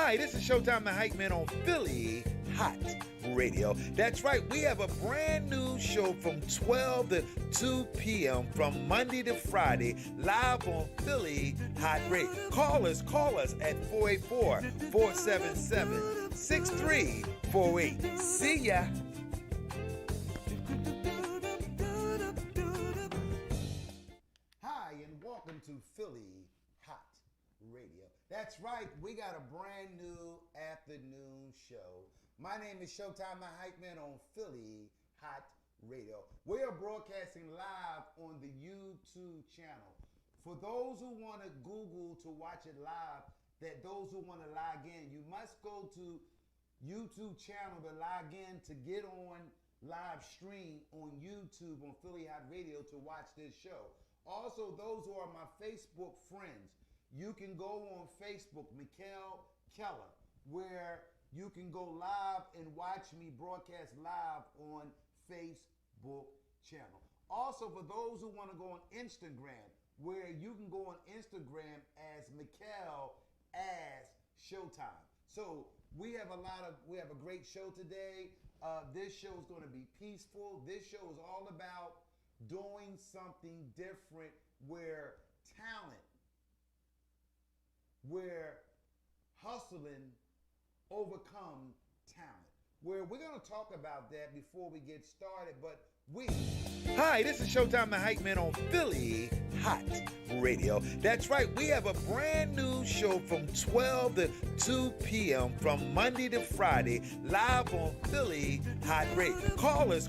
Hi, this is Showtime the Hype Man on Philly Hott Radio. That's right, we have a brand new show from 12 to 2 p.m. from Monday to Friday, live on Philly Hott Radio. Call us at 484-477-6348. See ya. Hi, and welcome to Philly Hott Radio. That's right, we got a brand new afternoon show. My name is Showtime the Hype Man on Philly Hott Radio. We are broadcasting live on the YouTube channel. For those who want to Google to watch it live, those who want to log in, you must go to YouTube channel to log in to get on live stream on YouTube on Philly Hott Radio to watch this show. Also, those who are my Facebook friends, you can go on Facebook, Mikhail Keller, where you can go live and watch me broadcast live on Facebook channel. Also, for those who want to go on Instagram, where you can go on Instagram as Mikhail as Showtime. So we have a great show today. This show is going to be peaceful. This show is all about doing something different where talent, where hustling overcome talent. Where we're going to talk about that before we get started, but Hi, this is Showtime the Hype Man on Philly Hott Radio. That's right, we have a brand new show from 12 to 2 p.m. from Monday to Friday, live on Philly Hott Radio. Call us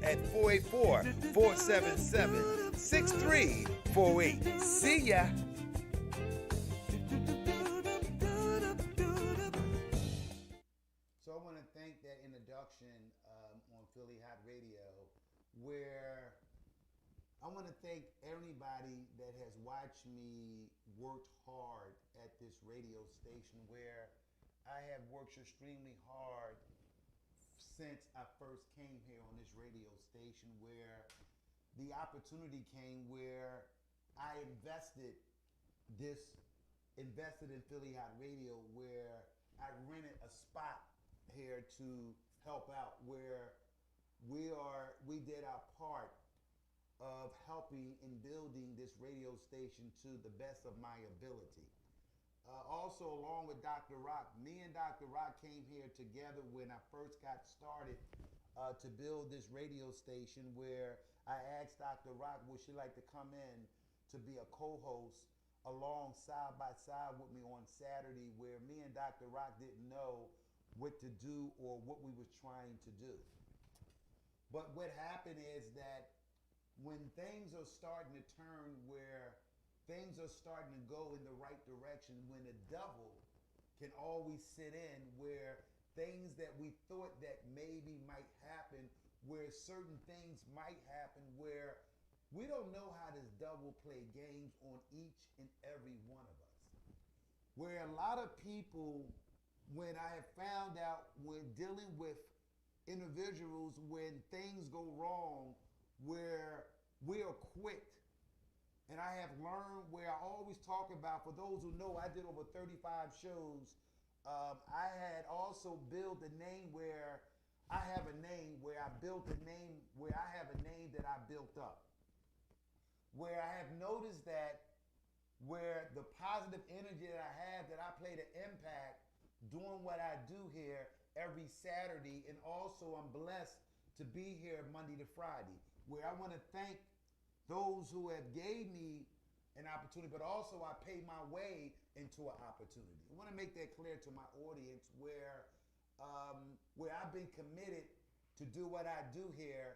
at 484-477-6348. See ya. So I want to thank that introduction on Philly Hott Radio, where I want to thank anybody that has watched me worked hard at this radio station, where I have worked extremely hard since I first came here on this radio station, where the opportunity came where I invested in Philly Hott Radio, where I rented a spot here to help out, where we did our part of helping in building this radio station to the best of my ability. Also, along with Dr. Rock, me and Dr. Rock came here together when I first got started to build this radio station, where I asked Dr. Rock, would she like to come in to be a co-host along side by side with me on Saturday, where me and Dr. Rock didn't know what to do or what we was trying to do. But what happened is that when things are starting to turn, where things are starting to go in the right direction, when the devil can always sit in, where things that we thought that maybe might happen, where certain things might happen, where we don't know how this devil play games on each and every one of us. Where a lot of people, when I have found out when dealing with individuals, when things go wrong, where we are quick, and I have learned, where I always talk about, for those who know, I did over 35 shows. I had also built a name where I have a name, where I built a name, where I have a name that I built up. Where I have noticed that where the positive energy that I have, that I play the impact doing what I do here every Saturday, and also I'm blessed to be here Monday to Friday, where I want to thank those who have gave me an opportunity, but also I pay my way into an opportunity. I want to make that clear to my audience, where I've been committed to do what I do here.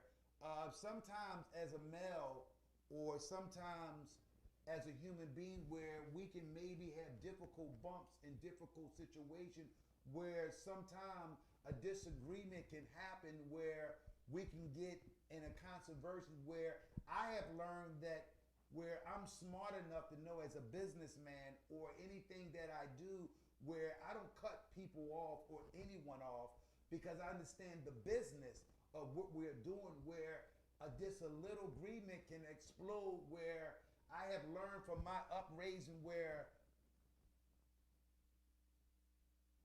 Sometimes as a male, or sometimes as a human being, where we can maybe have difficult bumps and difficult situations, where sometimes a disagreement can happen, where we can get in a controversy, where I have learned that where I'm smart enough to know, as a businessman or anything that I do, where I don't cut people off or anyone off, because I understand the business of what we're doing, where just a little agreement can explode, where I have learned from my upraising, where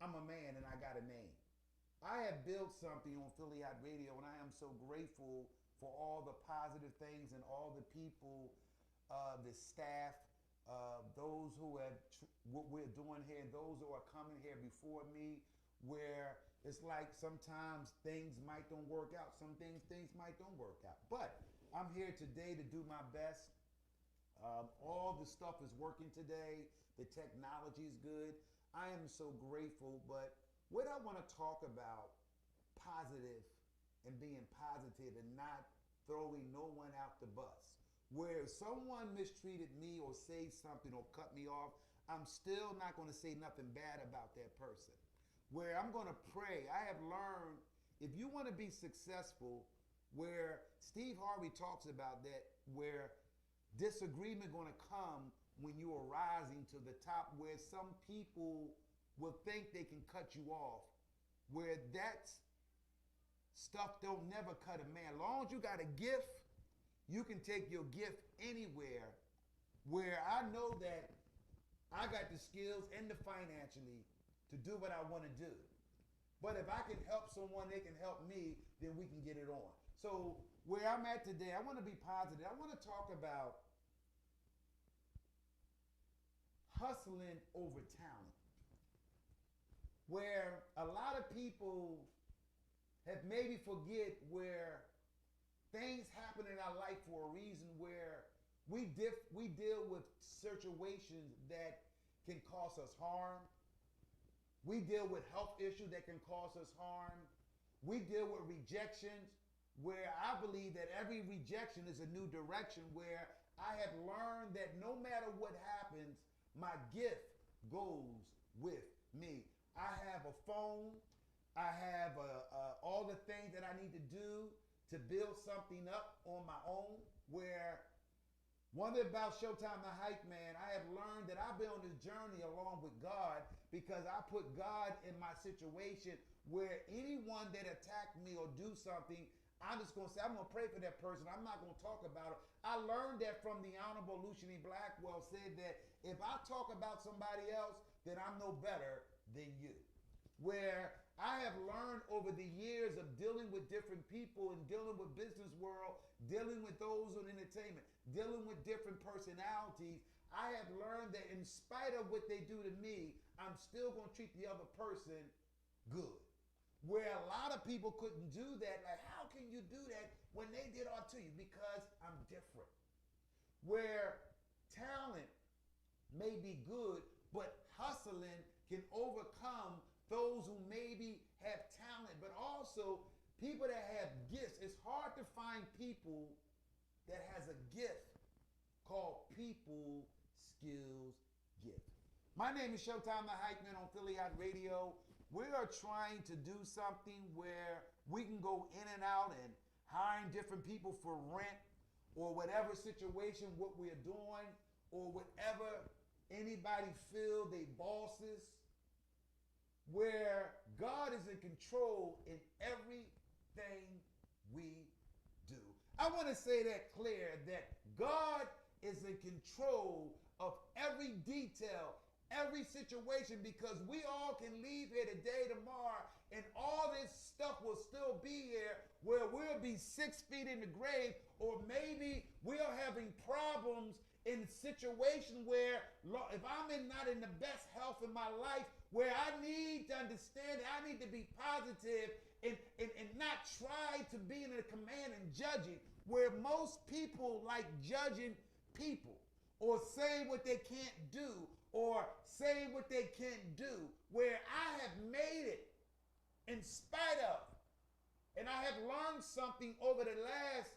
I'm a man and I got a name. I have built something on Philly Hot Radio, and I am so grateful for all the positive things and all the people, the staff, those who have what we're doing here, and those who are coming here before me, where it's like sometimes things might don't work out, some things might don't work out. But I'm here today to do my best. All the stuff is working today. The technology is good. I am so grateful. But what I want to talk about, positive and being positive and not throwing no one out the bus. Where someone mistreated me or say something or cut me off, I'm still not going to say nothing bad about that person. Where I'm going to pray. I have learned if you want to be successful, where Steve Harvey talks about that, where disagreement going to come when you are rising to the top, where some people will think they can cut you off, where that's stuff don't never cut a man. As long as you got a gift, you can take your gift anywhere, where I know that I got the skills and the financially to do what I want to do. But if I can help someone, they can help me, then we can get it on. So where I'm at today, I want to be positive. I want to talk about hustling over talent. Where a lot of people have maybe forget where things happen in our life for a reason, where we deal with situations that can cause us harm. We deal with health issues that can cause us harm. We deal with rejections, where I believe that every rejection is a new direction, where I have learned that no matter what happens, my gift goes with me. I have a phone. I have all the things that I need to do to build something up on my own, where one thing about Showtime the Hype Man, I have learned that I've been on this journey along with God, because I put God in my situation, where anyone that attacked me or do something, I'm just going to say, I'm going to pray for that person. I'm not going to talk about it. I learned that from the Honorable Lucian E. Blackwell, said that if I talk about somebody else, then I'm no better than you. Where I have learned over the years of dealing with different people and dealing with business world, dealing with those in entertainment, dealing with different personalities, I have learned that in spite of what they do to me, I'm still going to treat the other person good. Where a lot of people couldn't do that. Like, how can you do that when they did all to you? Because I'm different. Where talent may be good, but hustling can overcome those who maybe have talent, but also people that have gifts. It's hard to find people that has a gift called people skills gift. My name is Showtime the Hype Man on Philly Hot Radio. We are trying to do something where we can go in and out and hiring different people for rent or whatever situation, what we're doing, or whatever anybody feel they bosses, where God is in control in everything we do. I want to say that clear, that God is in control of every detail, every situation, because we all can leave here today, tomorrow, and all this stuff will still be here, where we'll be 6 feet in the grave, or maybe we are having problems in a situation where if I'm not in the best health in my life, where I need to understand it, I need to be positive and not try to be in a command and judging, where most people like judging people or saying what they can't do or saying what they can't do, where I have made it in spite of. And I have learned something over the last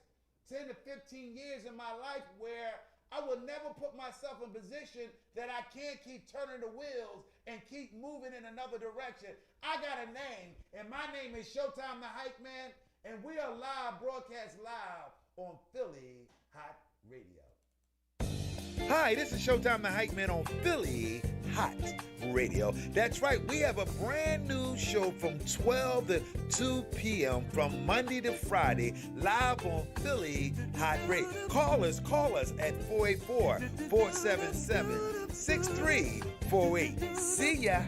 10 to 15 years in my life, where I will never put myself in a position that I can't keep turning the wheels and keep moving in another direction. I got a name, and my name is Showtime the Hype Man, and we are live, broadcast live on Philly Hot Radio. Hi, this is Showtime the Hype Man on Philly Hot Radio. That's right, we have a brand new show from 12 to 2 p.m. from Monday to Friday, live on Philly Hot Radio. Call us at 484-477-6348. See ya.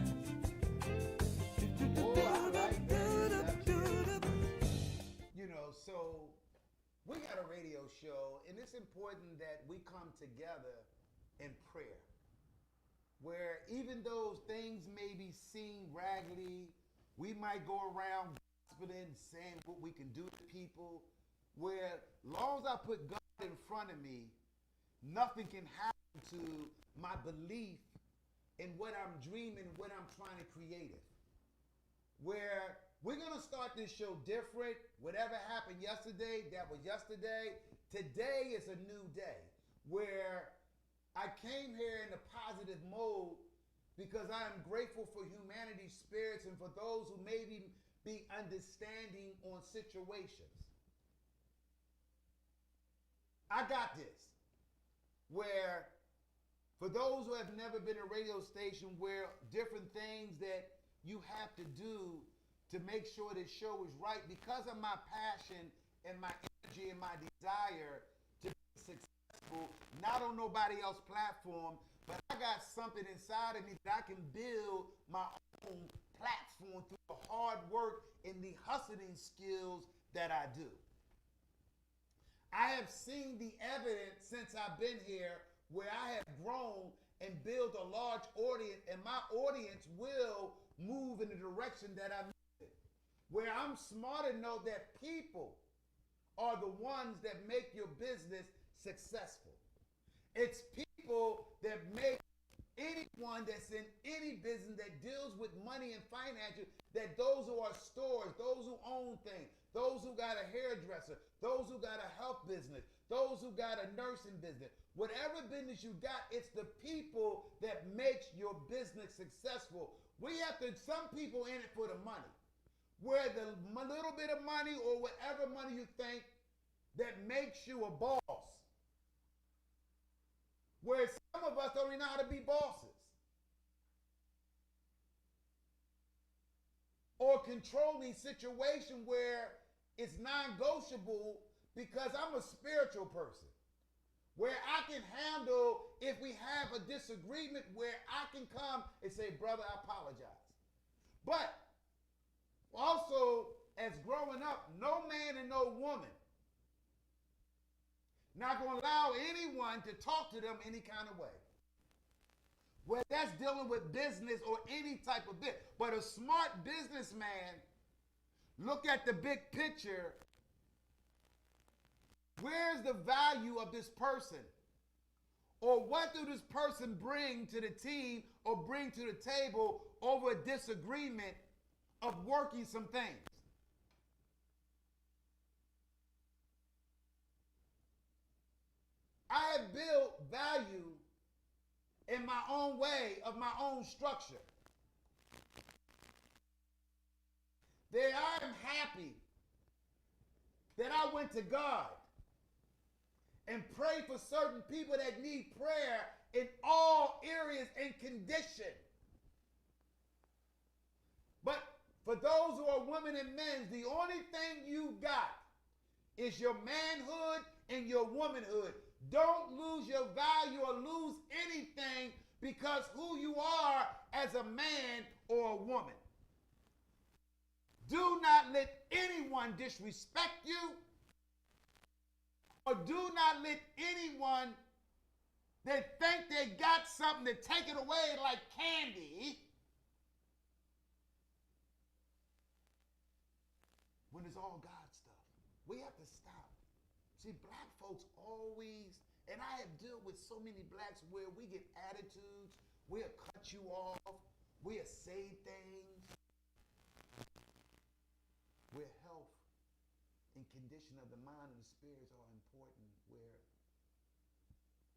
we got a radio show, and it's important that we come together in prayer. Where even though things may be seen raggedy, we might go around gossiping, saying what we can do to people. Where, long as I put God in front of me, nothing can happen to my belief in what I'm dreaming, what I'm trying to create. Where we're going to start this show different. Whatever happened yesterday, that was yesterday. Today is a new day. Where I came here in a positive mode because I am grateful for humanity's spirits and for those who maybe be understanding on situations. I got this. Where, for those who have never been a radio station, where different things that you have to do to make sure this show is right, because of my passion and my energy and my desire to be successful, not on nobody else's platform, but I got something inside of me that I can build my own platform through the hard work and the hustling skills that I do. I have seen the evidence since I've been here where I have grown and built a large audience, and my audience will move in the direction that I'm moving. Where I'm smart to know that people are the ones that make your business successful. It's people that make anyone that's in any business that deals with money and finances, that those who are stores, those who own things, those who got a hairdresser, those who got a health business, those who got a nursing business, whatever business you got, it's the people that makes your business successful. We have to, some people in it for the money. Where the little bit of money or whatever money you think that makes you a boss. Where some of us don't even know how to be bosses. Or controlling situation where it's non-negotiable because I'm a spiritual person. Where I can handle if we have a disagreement, where I can come and say, brother, I apologize. But also, as growing up, no man and no woman not going to allow anyone to talk to them any kind of way. Whether that's dealing with business or any type of bit. But a smart businessman look at the big picture. Where's the value of this person? Or what do this person bring to the team or bring to the table over a disagreement of working some things? I have built value in my own way of my own structure. That I am happy that I went to God and prayed for certain people that need prayer in all areas and condition. But for those who are women and men, the only thing you got is your manhood and your womanhood. Don't lose your value or lose anything because who you are as a man or a woman. Do not let anyone disrespect you, or do not let anyone that think they got something to take it away like candy when it's all God stuff. We have to stop. See, black folks always, and I have dealt with so many blacks where we get attitudes, we'll cut you off, we'll say things, where health and condition of the mind and the spirits are important, where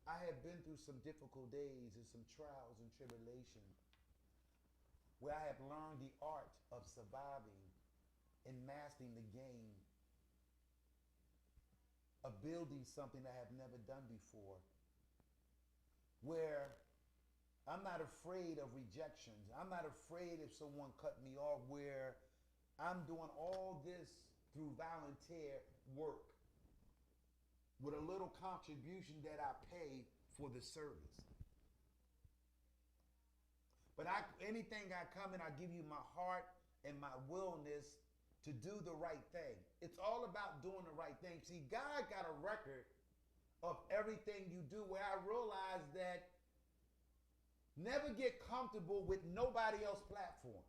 I have been through some difficult days and some trials and tribulation, where I have learned the art of surviving and mastering the game of building something I have never done before, where I'm not afraid of rejections. I'm not afraid if someone cut me off, where I'm doing all this through volunteer work with a little contribution that I pay for the service. But anything I come in, I give you my heart and my willness to do the right thing. It's all about doing the right thing. See, God got a record of everything you do, where I realize that never get comfortable with nobody else's platform.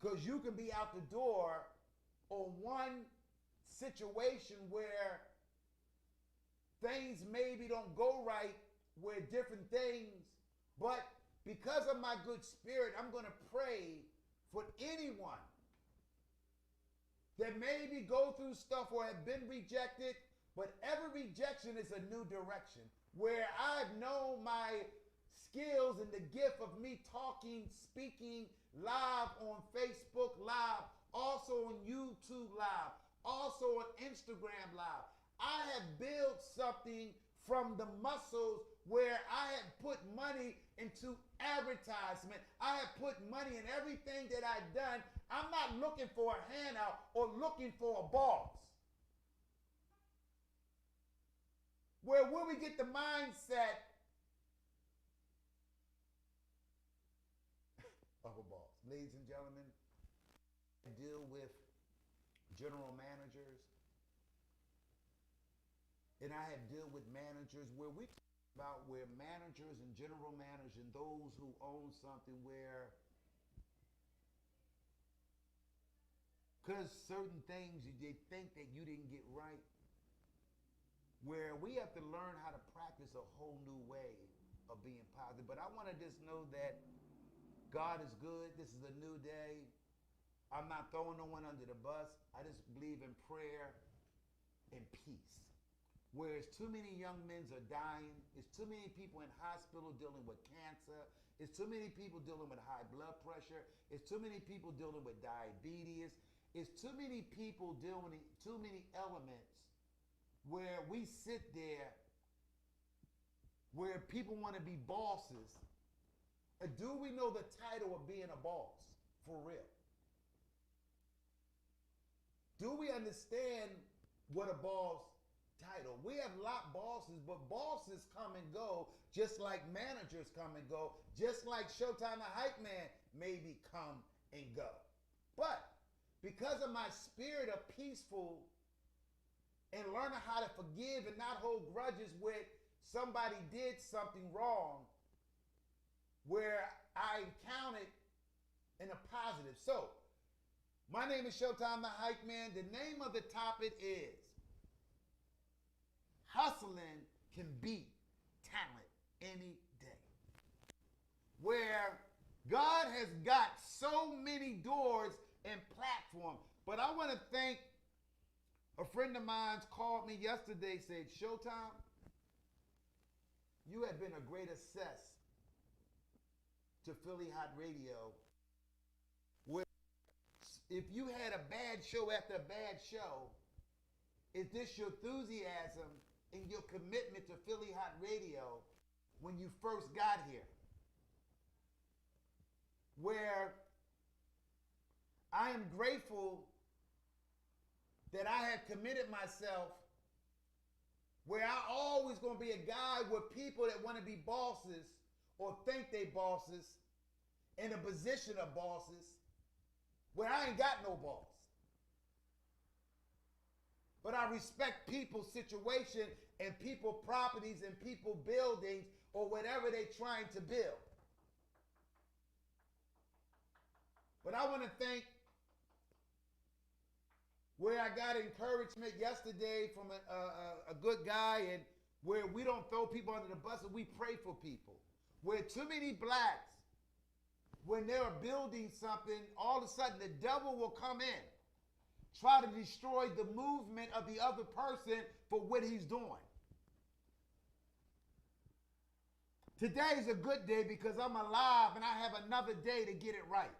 Because you can be out the door on one situation where things maybe don't go right, where different things, but because of my good spirit, I'm going to pray for anyone that maybe go through stuff or have been rejected, but every rejection is a new direction, where I've known my skills and the gift of me talking, speaking live on Facebook Live, also on YouTube Live, also on Instagram Live. I have built something from the muscles where I have put money into advertisement. I have put money in everything that I've done. I'm not looking for a handout or looking for a boss. Where will we get the mindset of a boss? Ladies and gentlemen, I deal with general managers, and I have dealt with managers where we talk about where managers and general managers and those who own something where, because certain things they think that you didn't get right, where we have to learn how to practice a whole new way of being positive. But I want to just know that God is good. This is a new day. I'm not throwing no one under the bus. I just believe in prayer and peace. Whereas too many young men are dying. It's too many people in hospital dealing with cancer. It's too many people dealing with high blood pressure. It's too many people dealing with diabetes. It's too many people dealing with too many elements where we sit there where people want to be bosses. Do we know the title of being a boss for real? Do we understand what a boss title? We have lot bosses, but bosses come and go, just like managers come and go, just like Showtime the Hype Man maybe come and go. But because of my spirit of peaceful and learning how to forgive and not hold grudges with somebody did something wrong, where I encountered in a positive. So, my name is Showtime the Hype Man. The name of the topic is Hustling Can Beat Talent Any Day. Where God has got so many doors and platforms. But I want to thank a friend of mine called me yesterday, said, Showtime, you have been a great assess to Philly Hott Radio. Where if you had a bad show after a bad show, is this your enthusiasm and your commitment to Philly Hott Radio when you first got here? Where I am grateful that I have committed myself, where I always going to be a guy with people that want to be bosses or think they bosses in a position of bosses, where I ain't got no boss. But I respect people's situation and people properties and people buildings or whatever they're trying to build. But I want to thank where I got encouragement yesterday from a good guy, and where we don't throw people under the bus and we pray for people. Where too many blacks, when they're building something, all of a sudden the devil will come in, try to destroy the movement of the other person for what he's doing. Today is a good day because I'm alive and I have another day to get it right.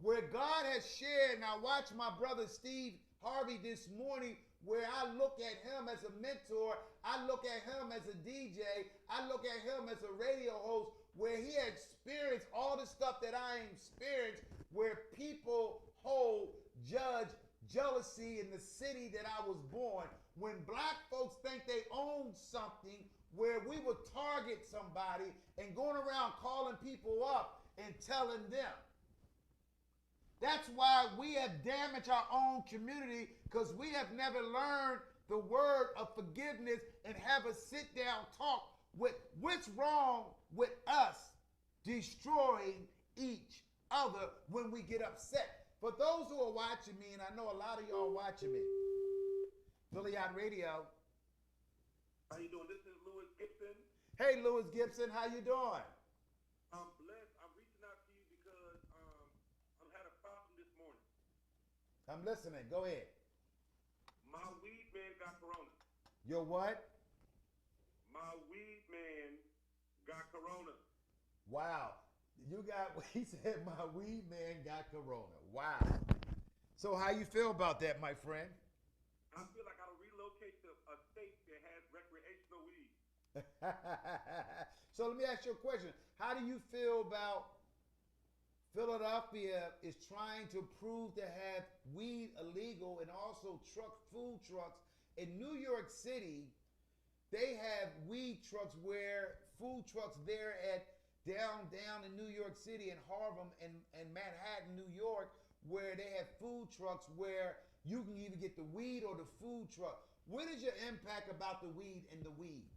Where God has shared, and I watched my brother Steve Harvey this morning, where I look at him as a mentor, I look at him as a DJ, I look at him as a radio host, where he experienced all the stuff that I experienced, where people hold, judge, jealousy in the city that I was born. When black folks think they own something, where we would target somebody and going around calling people up and telling them That's why we have damaged our own community because we have never learned the word of forgiveness and have a sit down talk with what's wrong with us destroying each other when we get upset. For those who are watching me, and I know a lot of y'all watching me, Philly Hott Radio. How you doing? This is Lewis Gibson. Hey, Lewis Gibson, how you doing? I'm blessed. I'm reaching out to you because I've had a problem this morning. I'm listening. Go ahead. My weed man got corona. Your what? My weed man got corona. Wow. You got, he said my weed man got corona. Wow. So how you feel about that, my friend? I feel like I'll relocate to a state that has recreational weed. So let me ask you a question. How do you feel about Philadelphia is trying to prove to have weed illegal and also food trucks? In New York City, they have weed trucks where food trucks there at down in New York City and Harlem and Manhattan, New York, where they have food trucks where you can either get the weed or the food truck. What is your impact about the weed and the weeds?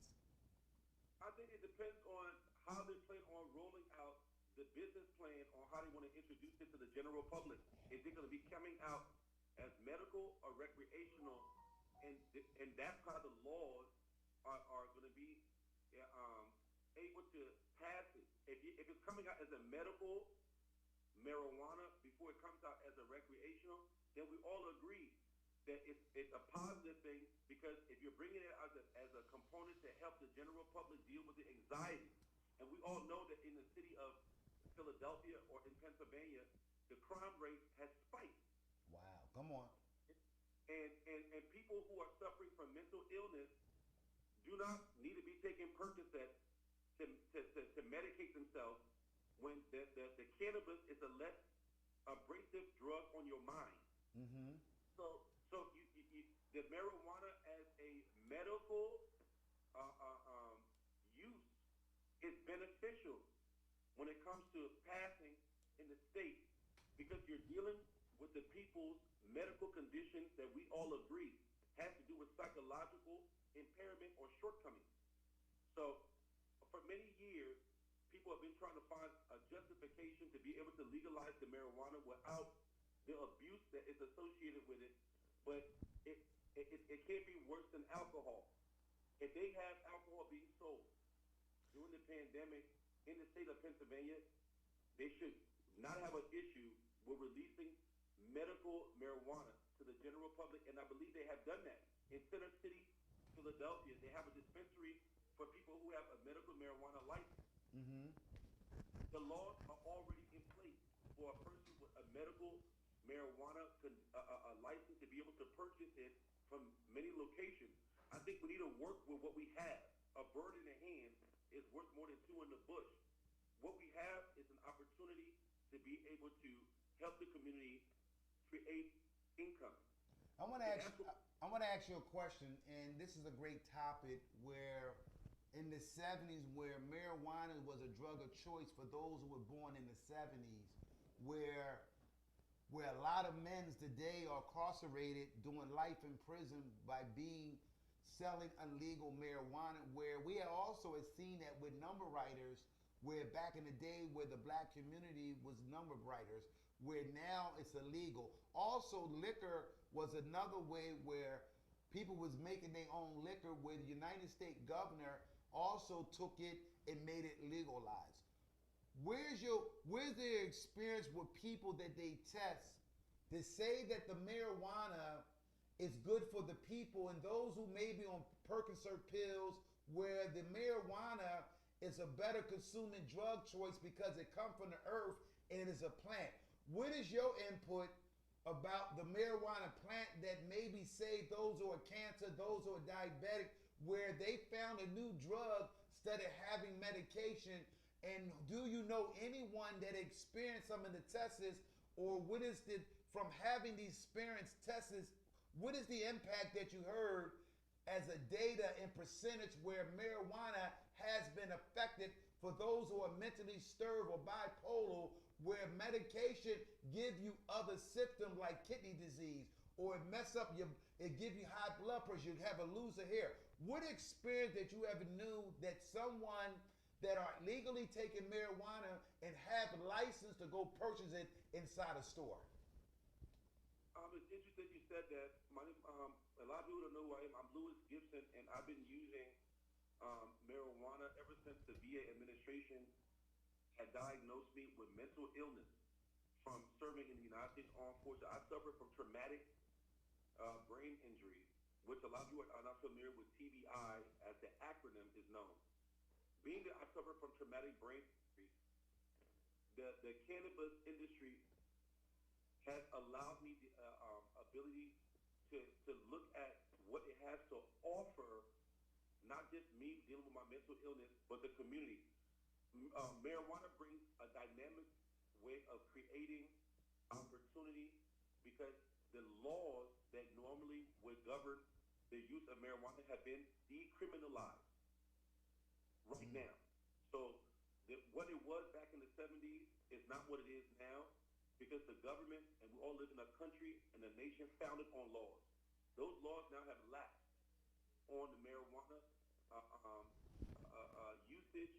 I think it depends on how they plan on rolling out the business plan on how they want to introduce it to the general public. Is it going to be coming out as medical or recreational? And that's how the laws are going to be able to pass it. If it's coming out as a medical marijuana before it comes out as a recreational, then we all agree that it's a positive thing, because if you're bringing it as a component to help the general public deal with the anxiety, and we all know that in the city of Philadelphia or in Pennsylvania, the crime rate has spiked. Wow, come on. And people who are suffering from mental illness do not need to be taking Percocet to medicate themselves when the cannabis is a less abrasive drug on your mind. Mm-hmm. So the marijuana as a medical use is beneficial when it comes to passing in the state, because you're dealing with the people's medical conditions that we all agree has to do with psychological impairment or shortcomings. So for many years, people have been trying to find a justification to be able to legalize the marijuana without the abuse that is associated with it. But it can't be worse than alcohol. If they have alcohol being sold during the pandemic in the state of Pennsylvania, they should not have an issue with releasing medical marijuana to the general public, and I believe they have done that. In Center City, Philadelphia, they have a dispensary for people who have a medical marijuana license. Mm-hmm. The laws are already in place for a person with a medical marijuana a license to be able to purchase it from many locations. I think we need to work with what we have. A bird in the hand is worth more than two in the bush. What we have is an opportunity to be able to help the community create income. I want to ask you a question, and this is a great topic. Where in the 70s, where marijuana was a drug of choice for those who were born in the 70s, where a lot of men today are incarcerated doing life in prison by selling illegal marijuana, where we also have seen that with number writers, where back in the day where the black community was number writers, where now it's illegal. Also, liquor was another way where people was making their own liquor, where the United States governor also took it and made it legalized. Where's the experience with people that they test to say that the marijuana is good for the people, and those who may be on Percocet pills, where the marijuana is a better consuming drug choice because it comes from the earth and it is a plant? What is your input about the marijuana plant that maybe save those who are cancer, those who are diabetic, where they found a new drug instead of having medication? And do you know anyone that experienced some of the tests, or what is the, from having these experienced tests, what is the impact that you heard as a data and percentage where marijuana has been effective for those who are mentally disturbed or bipolar, where medication give you other symptoms like kidney disease, or it mess up your, it give you high blood pressure, you have a loser hair. What experience that you ever knew that someone that are legally taking marijuana and have license to go purchase it inside a store? It's interesting you said that. A lot of people don't know who I am. I'm Lewis Gibson, and I've been using marijuana ever since the VA administration had diagnosed me with mental illness from serving in the United States Armed Forces. I suffer from traumatic brain injury, which a lot of you are not familiar with. TBI, as the acronym is known. Being that I suffer from traumatic brain injury, the cannabis industry has allowed me the ability to look at what it has to offer, not just me dealing with my mental illness, but the community. Marijuana brings a dynamic way of creating opportunity because the laws that normally would govern the use of marijuana have been decriminalized right now. So what it was back in the 70s is not what it is now, because the government, and we all live in a country and a nation founded on laws. Those laws now have lapsed on the marijuana usage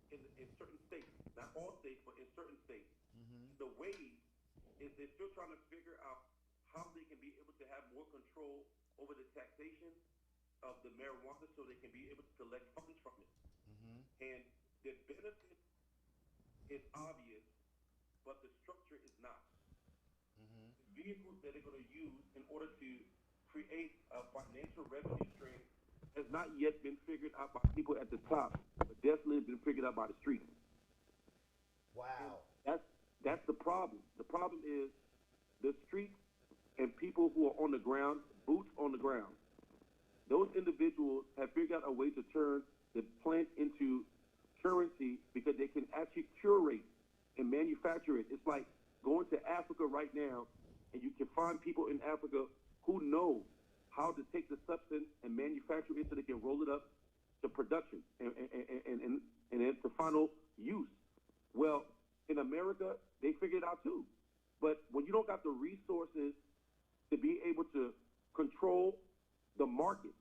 in certain states. Not all states, but in certain states. The ways is they're still trying to figure out how they can be able to have more control over the taxation of the marijuana so they can be able to collect funds from it. And the benefit is obvious, but the structure is not. The vehicles that they're going to use in order to create a financial revenue stream has not yet been figured out by people at the top, but definitely been figured out by the streets. Wow. And that's the problem. The problem is the streets and people who are on the ground, boots on the ground. Those individuals have figured out a way to turn the plant into currency because they can actually curate and manufacture it. It's like going to Africa right now, and you can find people in Africa who know how to take the substance and manufacture it so they can roll it up to production and to final use. Well, in America, they figured it out too. But when you don't got the resources to be able to control the market,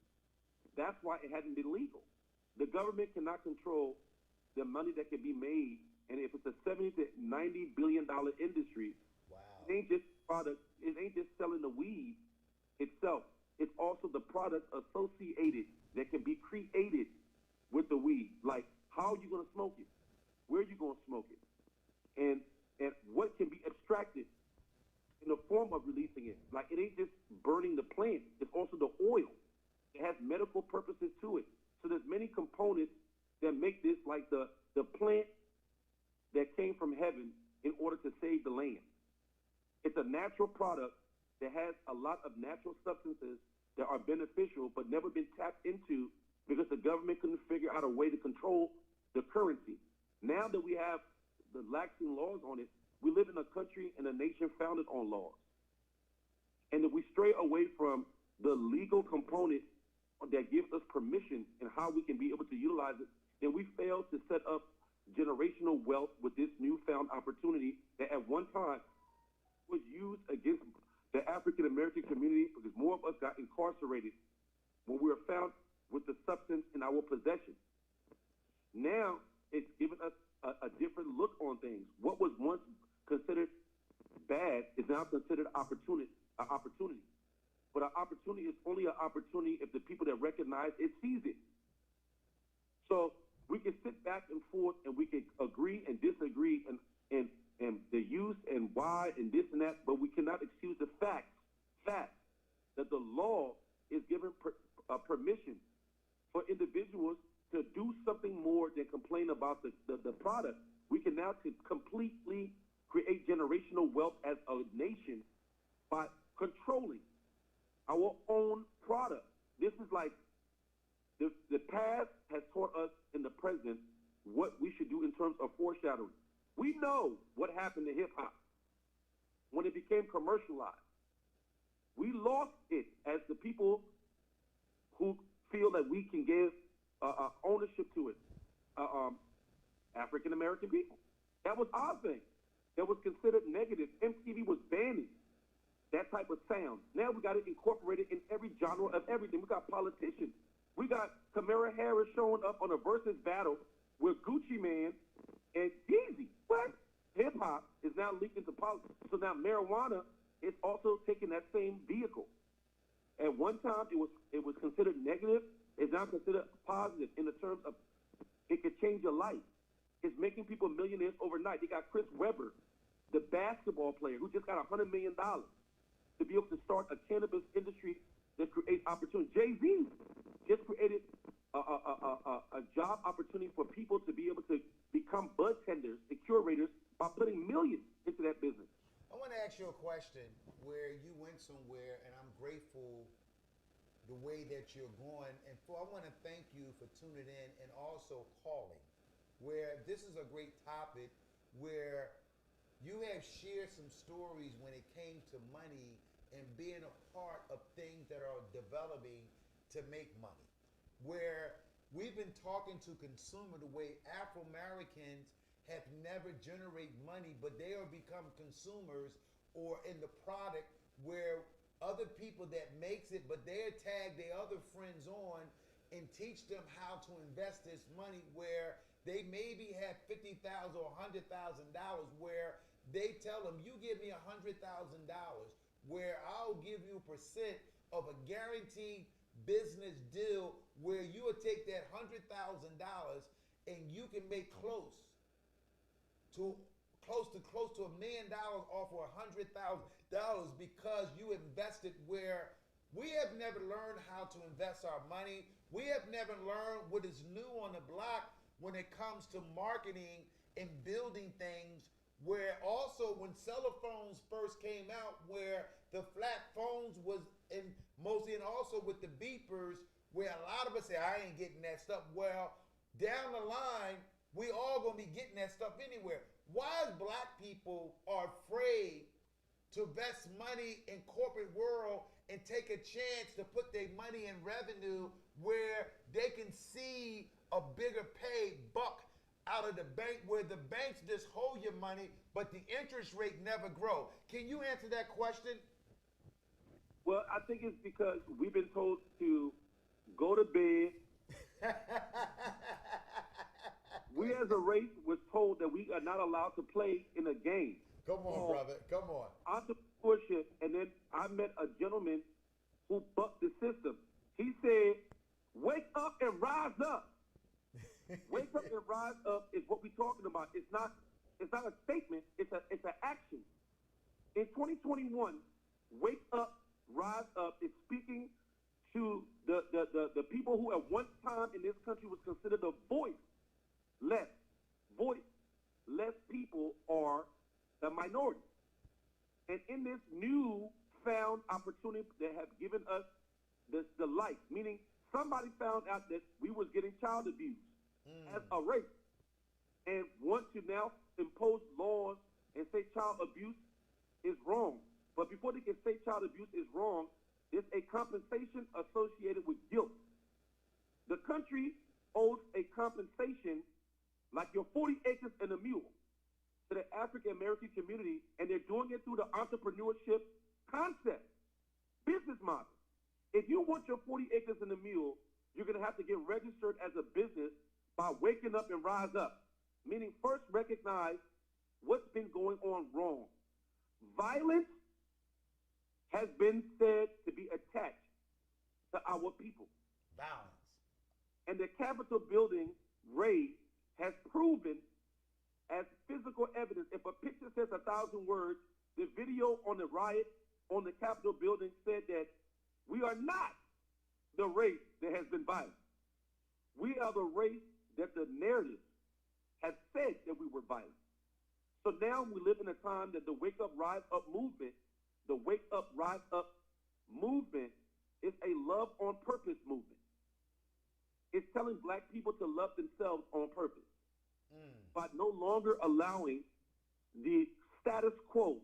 that's why it hasn't been legal. The government cannot control the money that can be made, and if it's a $70 to $90 billion industry, wow, it ain't just product. It ain't just selling the weed itself. It's also the product associated that can be created with the weed. Like, how are you going to smoke it? Where are you going to smoke it? And what can be extracted in the form of releasing it. Like, it ain't just burning the plant. It's also the oil. It has medical purposes to it. So there's many components that make this like the plant that came from heaven in order to save the land. It's a natural product that has a lot of natural substances that are beneficial but never been tapped into because the government couldn't figure out a way to control the currency. Now that we have the laxing laws on it, we live in a country and a nation founded on laws. And if we stray away from the legal component that gives us permission and how we can be able to utilize it, then we fail to set up generational wealth with this newfound opportunity that at one time was used against the African American community because more of us got incarcerated when we were found with the substance in our possession. Now it's given us a different look on things. What was once considered bad is now considered opportunity. But an opportunity is only an opportunity if the people that recognize it sees it. So we can sit back and forth and we can agree and disagree and the use and why and this and that, but we cannot excuse the fact that the law is given permission for individuals to do something more than complain about the product. We can now completely create generational wealth as a nation by controlling our own product. This is like the past has taught us in the present what we should do in terms of foreshadowing. We know what happened to hip hop when it became commercialized. We lost it as the people who feel that we can give ownership to it. African American people. That was our thing. that was considered negative. MTV was banning that type of sound. Now we got it incorporated in every genre of everything. We got politicians. We got Kamala Harris showing up on a versus battle with Gucci Mane and Yeezy. What? Hip hop is now leaked into politics. So now marijuana is also taking that same vehicle. At one time it was considered negative. It's now considered positive in the terms of it could change your life. It's making people millionaires overnight. They got Chris Webber, the basketball player, who just got $100 million to be able to start a cannabis industry that creates opportunity. Jay-Z just created a job opportunity for people to be able to become bud tenders and curators by putting millions into that business. I want to ask you a question where you went somewhere, and I'm grateful the way that you're going. And I want to thank you for tuning in and also calling, where this is a great topic where you have shared some stories when it came to money and being a part of things that are developing to make money. Where we've been talking to consumer the way Afro-Americans have never generated money, but they are become consumers or in the product where other people that makes it, but they tag their other friends on and teach them how to invest this money where they maybe have $50,000 or $100,000 where they tell them, you give me $100,000 where I'll give you a percent of a guaranteed business deal where you will take that $100,000 and you can make close to $1 million off of $100,000 because you invested where we have never learned how to invest our money. We have never learned what is new on the block when it comes to marketing and building things, where also when cellular phones first came out, where the flat phones was in mostly, and also with the beepers, where a lot of us say, I ain't getting that stuff. Well, down the line, we all gonna be getting that stuff anywhere. Why is black people are afraid to invest money in corporate world and take a chance to put their money in revenue where they can see a bigger pay buck out of the bank, where the banks just hold your money, but the interest rate never grow? Can you answer that question? Well, I think it's because we've been told to go to bed. We as a race was told that we are not allowed to play in a game. Come on, brother. Come on. Entrepreneurship. And then I met a gentleman who bucked the system. He said, wake up and rise up. Wake up and rise up is what we're talking about. It's not a statement, it's an action. In 2021, wake up, rise up is speaking to the people who at one time in this country was considered the voiceless people are the minority. And in this new found opportunity that have given us the light, meaning somebody found out that we was getting child abuse as a race and want to now impose laws and say child abuse is wrong. But before they can say child abuse is wrong, there's a compensation associated with guilt. The country owes a compensation like your 40 acres and a mule to the African American community, and they're doing it through the entrepreneurship concept, business model. If you want your 40 acres and a mule, you're going to have to get registered as a business by waking up and rise up, meaning first recognize what's been going on wrong. Violence has been said to be attached to our people. Violence. And the Capitol building raid has proven as physical evidence. If a picture says 1,000 words, the video on the riot on the Capitol building said that we are not the race that has been violent. We are the race that the narrative has said that we were violent. So now we live in a time that the Wake Up, Rise Up movement, the Wake Up, Rise Up movement is a love on purpose movement. It's telling black people to love themselves on purpose by no longer allowing the status quo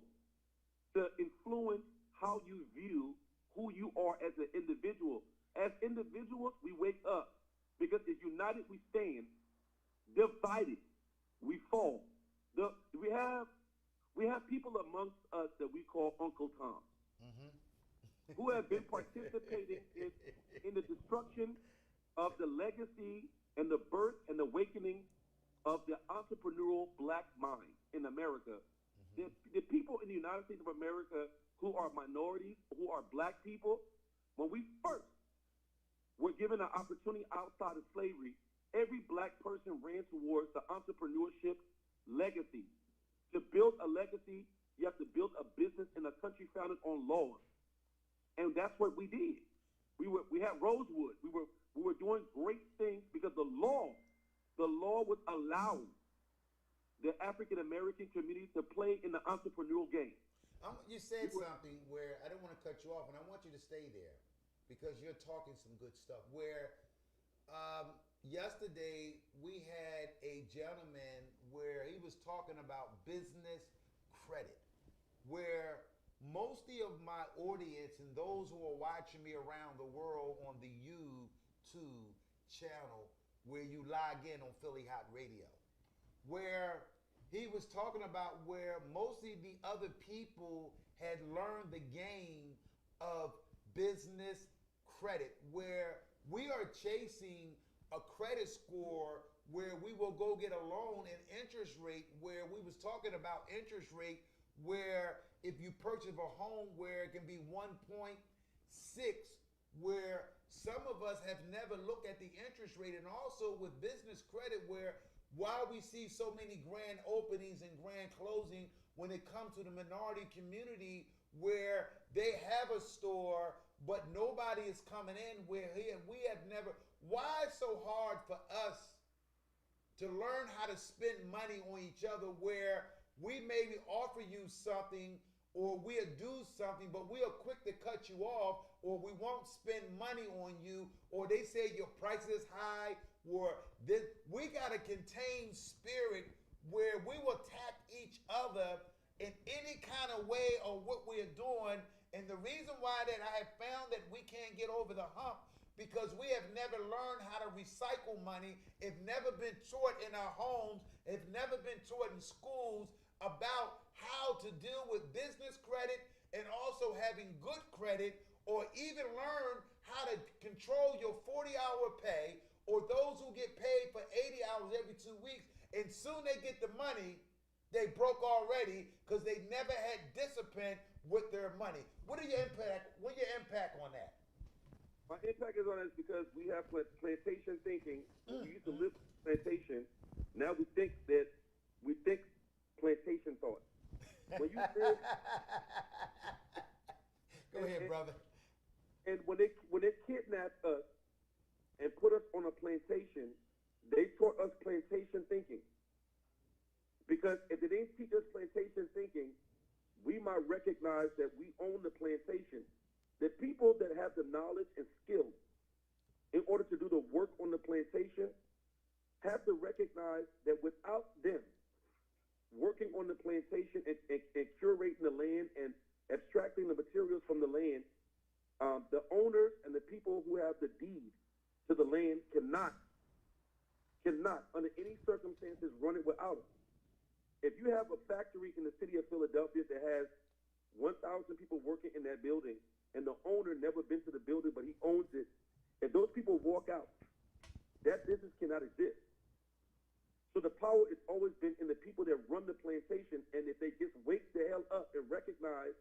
to influence how you view who you are as an individual. As individuals, we wake up because if united we stand, divided we fall. We have people amongst us that we call Uncle Tom, Mm-hmm. who have been participating in the destruction of the legacy and the birth and awakening of the entrepreneurial black mind in America. The people in the United States of America who are minorities, who are black people, when we first were given an opportunity outside of slavery, every black person ran towards the entrepreneurship legacy. To build a legacy, you have to build a business in a country founded on laws. And that's what we did. We had Rosewood. We were doing great things because the law was allowing the African American community to play in the entrepreneurial game. You said something where I don't want to cut you off, and I want you to stay there because you're talking some good stuff. Where yesterday we had a gentleman where he was talking about business credit, where most of my audience and those who are watching me around the world on the YouTube channel where you log in on Philly Hott Radio, where he was talking about where most of the other people had learned the game of business credit, where we are chasing a credit score where we will go get a loan and interest rate where we was talking about interest rate where if you purchase a home where it can be 1.6, where some of us have never looked at the interest rate, and also with business credit where while we see so many grand openings and grand closing when it comes to the minority community where they have a store but nobody is coming in, where we have never, why it's so hard for us to learn how to spend money on each other where we maybe offer you something or we'll do something, but we are quick to cut you off, or we won't spend money on you, or they say your price is high, or this. We got a contained spirit where we will tap each other in any kind of way of what we're doing. And the reason why that I have found that we can't get over the hump because we have never learned how to recycle money, have never been taught in our homes, have never been taught in schools about how to deal with business credit and also having good credit, or even learn how to control your 40-hour pay, or those who get paid for 80 hours every 2 weeks, and soon they get the money, they broke already because they never had discipline with their money. What are your impact? What your impact on that? My impact is on us because we have plantation thinking. We used to live plantation. Now we think plantation thought. When you said, go ahead, brother. And when they kidnapped us and put us on a plantation, they taught us plantation thinking. Because if they didn't teach us plantation thinking, we might recognize that we own the plantation. The people that have the knowledge and skill in order to do the work on the plantation have to recognize that without them working on the plantation and curating the land and abstracting the materials from the land, the owners and the people who have the deed to the land cannot, under any circumstances, run it without them. If you have a factory in the city of Philadelphia that has 1,000 people working in that building and the owner never been to the building but he owns it, if those people walk out, that business cannot exist. So the power has always been in the people that run the plantation, and if they just wake the hell up and recognize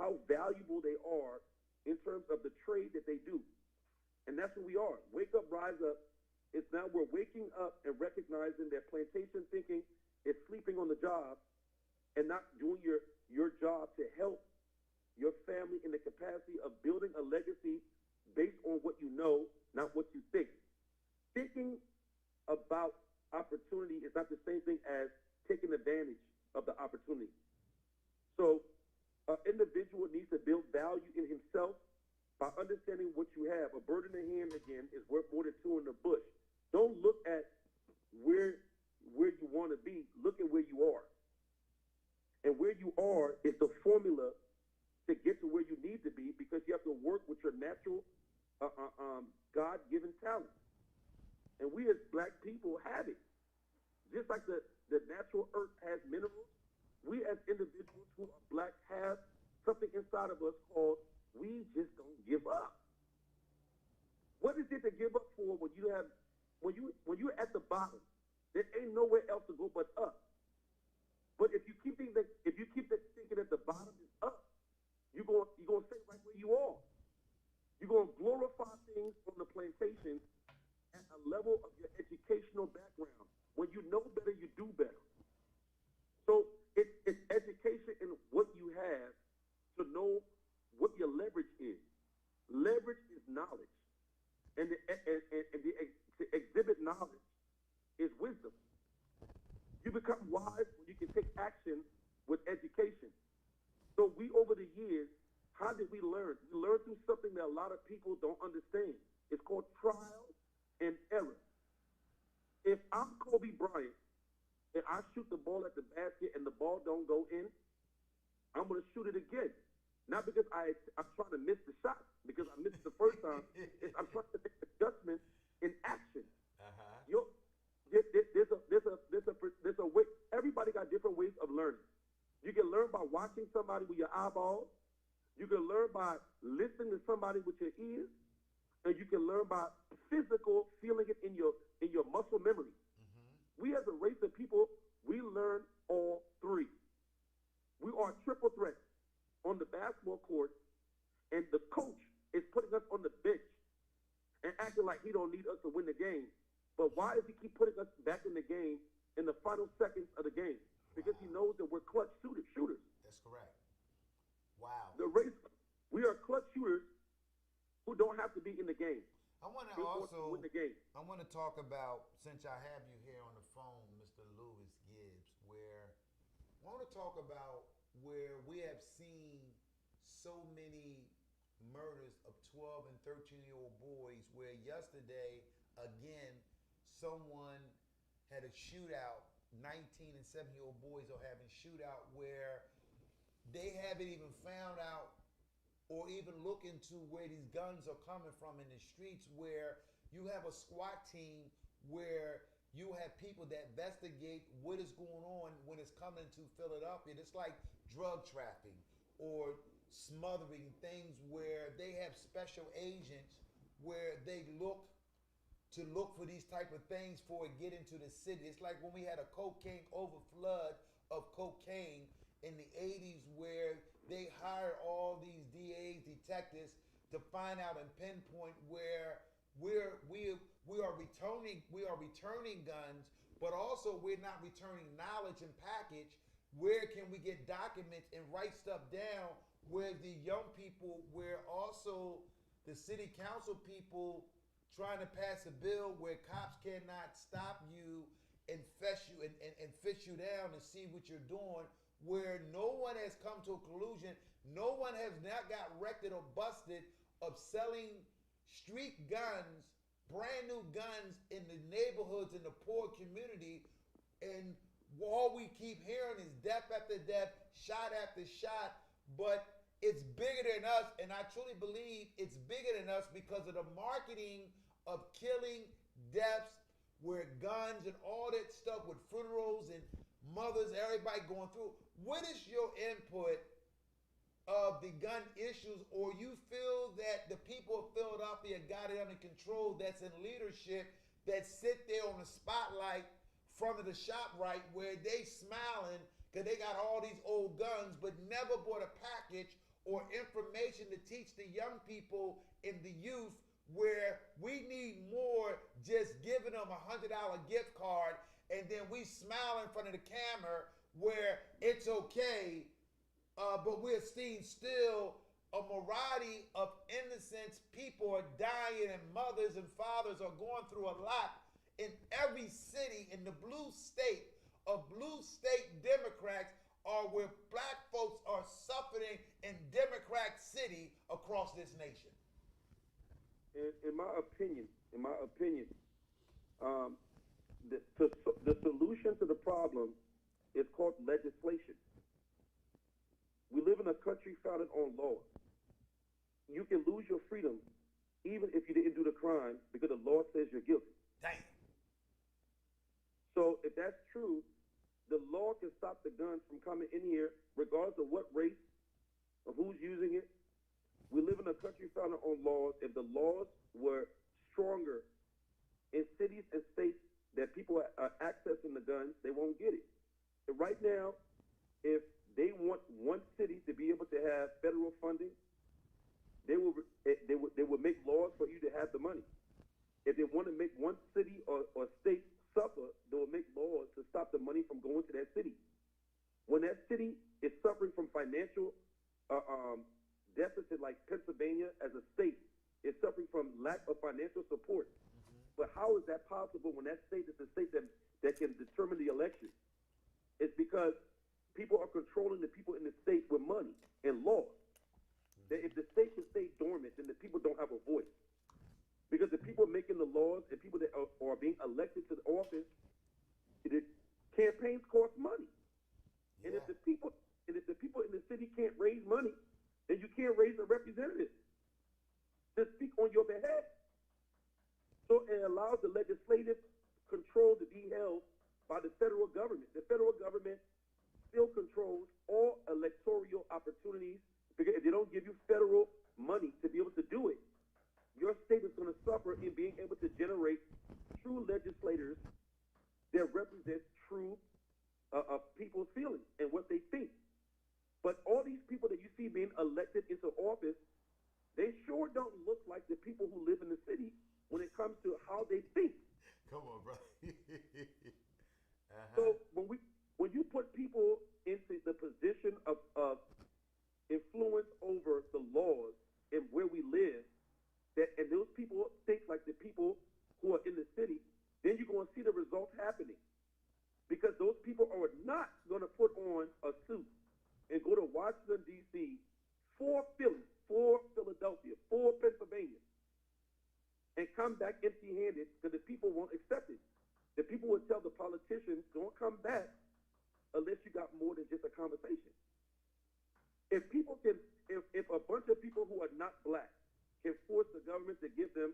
how valuable they are in terms of the trade that they do. And that's what we are. Wake up, rise up. It's now we're waking up and recognizing that plantation thinking is sleeping on the job and not doing your job to help your family in the capacity of building a legacy based on what you know, not what you think. Thinking about opportunity is not the same thing as taking advantage of the opportunity. So an individual needs to build value in himself by understanding what you have. A bird in the hand, again, is worth more than two in the bush. Don't look at where you want to be. Look at where you are. And where you are is the formula to get to where you need to be, because you have to work with your natural God-given talent. And we as black people have it. Just like the natural earth has minerals, we as individuals who are black have something inside of us called we just don't give up. What is it to give up for when you're at the bottom? There ain't nowhere else to go but up. But if you keep thinking that the bottom is up, you're gonna stay right where you are. You're gonna glorify things from the plantation at a level of your educational background. When you know better, you do better. So it's education in what you have to know what your leverage is. Leverage is knowledge, and to exhibit knowledge is wisdom. You become wise when you can take action with education. So we, over the years, how did we learn? We learned through something that a lot of people don't understand. It's called trial and error. If I'm Kobe Bryant and I shoot the ball at the basket and the ball don't go in, I'm going to shoot it again. Not because I'm trying to miss the shot, because I missed it the first time. I'm trying to make adjustments in action. There's a way. Everybody got different ways of learning. You can learn by watching somebody with your eyeballs. You can learn by listening to somebody with your ears, and you can learn by physical feeling it in your muscle memory. We as a race of people, we learn all three. We are a triple threat on the basketball court, and the coach is putting us on the bench and acting like he don't need us to win the game. But why does he keep putting us back in the game in the final seconds of the game? Because he knows that we're clutch shooters. That's correct. Wow. The race, we are clutch shooters who don't have to be in the game. I want to also win the game. I want to talk about, since I have you here on the phone, Mr. Lewis Gibbs, where I want to talk about where we have seen so many murders of 12 and 13-year-old boys, where yesterday, again, someone had a shootout. 19 and 7-year-old boys are having shootout where they haven't even found out or even look into where these guns are coming from in the streets, where you have a SWAT team, where you have people that investigate what is going on when it's coming to Philadelphia. It's like drug trafficking or smothering things, where they have special agents where they look for these type of things for it get into the city. It's like when we had a cocaine overflood of cocaine in the 80s, where they hired all these DAs, detectives, to find out and pinpoint where we are returning guns, but also we're not returning knowledge and package. Where can we get documents and write stuff down where the young people, where also the city council people trying to pass a bill where cops cannot stop you and fish you down and see what you're doing, where no one has come to a conclusion, no one has not got arrested or busted of selling street guns, brand new guns in the neighborhoods in the poor community, and all we keep hearing is death after death, shot after shot. But it's bigger than us, and I truly believe it's bigger than us because of the marketing of killing, deaths, where guns and all that stuff with funerals and mothers, everybody going through. What is your input of the gun issues, or you feel that the people of Philadelphia got it under control, that's in leadership, that sit there on the spotlight front of the shop, right, where they smiling because they got all these old guns but never bought a package or information to teach the young people and the youth, where we need more just giving them $100 gift card and then we smile in front of the camera where it's okay, but we're seeing still a variety of innocent people are dying, and mothers and fathers are going through a lot in every city in the blue state of blue state Democrats, are where black folks are suffering in Democrat city across this nation. In my opinion, the solution to the problem is called legislation. We live in a country founded on law. You can lose your freedom even if you didn't do the crime because the law says you're guilty. Damn. So if that's true, the law can stop the guns from coming in here, regardless of what race or who's using it. We live in a country founded on laws. If the laws were stronger in cities and states that people are accessing the guns, they won't get it. And right now, if they want one city to be able to have federal funding, they would make laws for you to have the money. If they want to make one city or state suffer, they will make laws to stop the money from going to that city. When that city is suffering from financial deficit, like Pennsylvania as a state is suffering from lack of financial support. But how is that possible when that state is the state that can determine the election? It's because people are controlling the people in the state with money and law. That if the state can stay dormant, then the people don't have a voice. Because the people making the laws and people that are being elected to the office, campaigns cost money. Yeah. And if the people in the city can't raise money, then you can't raise a representative to speak on your behalf. So it allows the legislative control to be held by the federal government. The federal government still controls all electoral opportunities, because if they don't give you federal money to be able to do it, your state is going to suffer in being able to generate true legislators that represent true people's feelings and what they think. But all these people that you see being elected into office, they sure don't look like the people who live in the city when it comes to how they think. Come on, bro. So when you put people into the position of influence over the laws and where we live, and those people think like the people who are in the city, then you're going to see the results happening. Because those people are not going to put on a suit and go to Washington, D.C., for Philly, for Philadelphia, for Pennsylvania, and come back empty-handed, because the people won't accept it. The people will tell the politicians, don't come back unless you got more than just a conversation. If a bunch of people who are not black can force the government to give them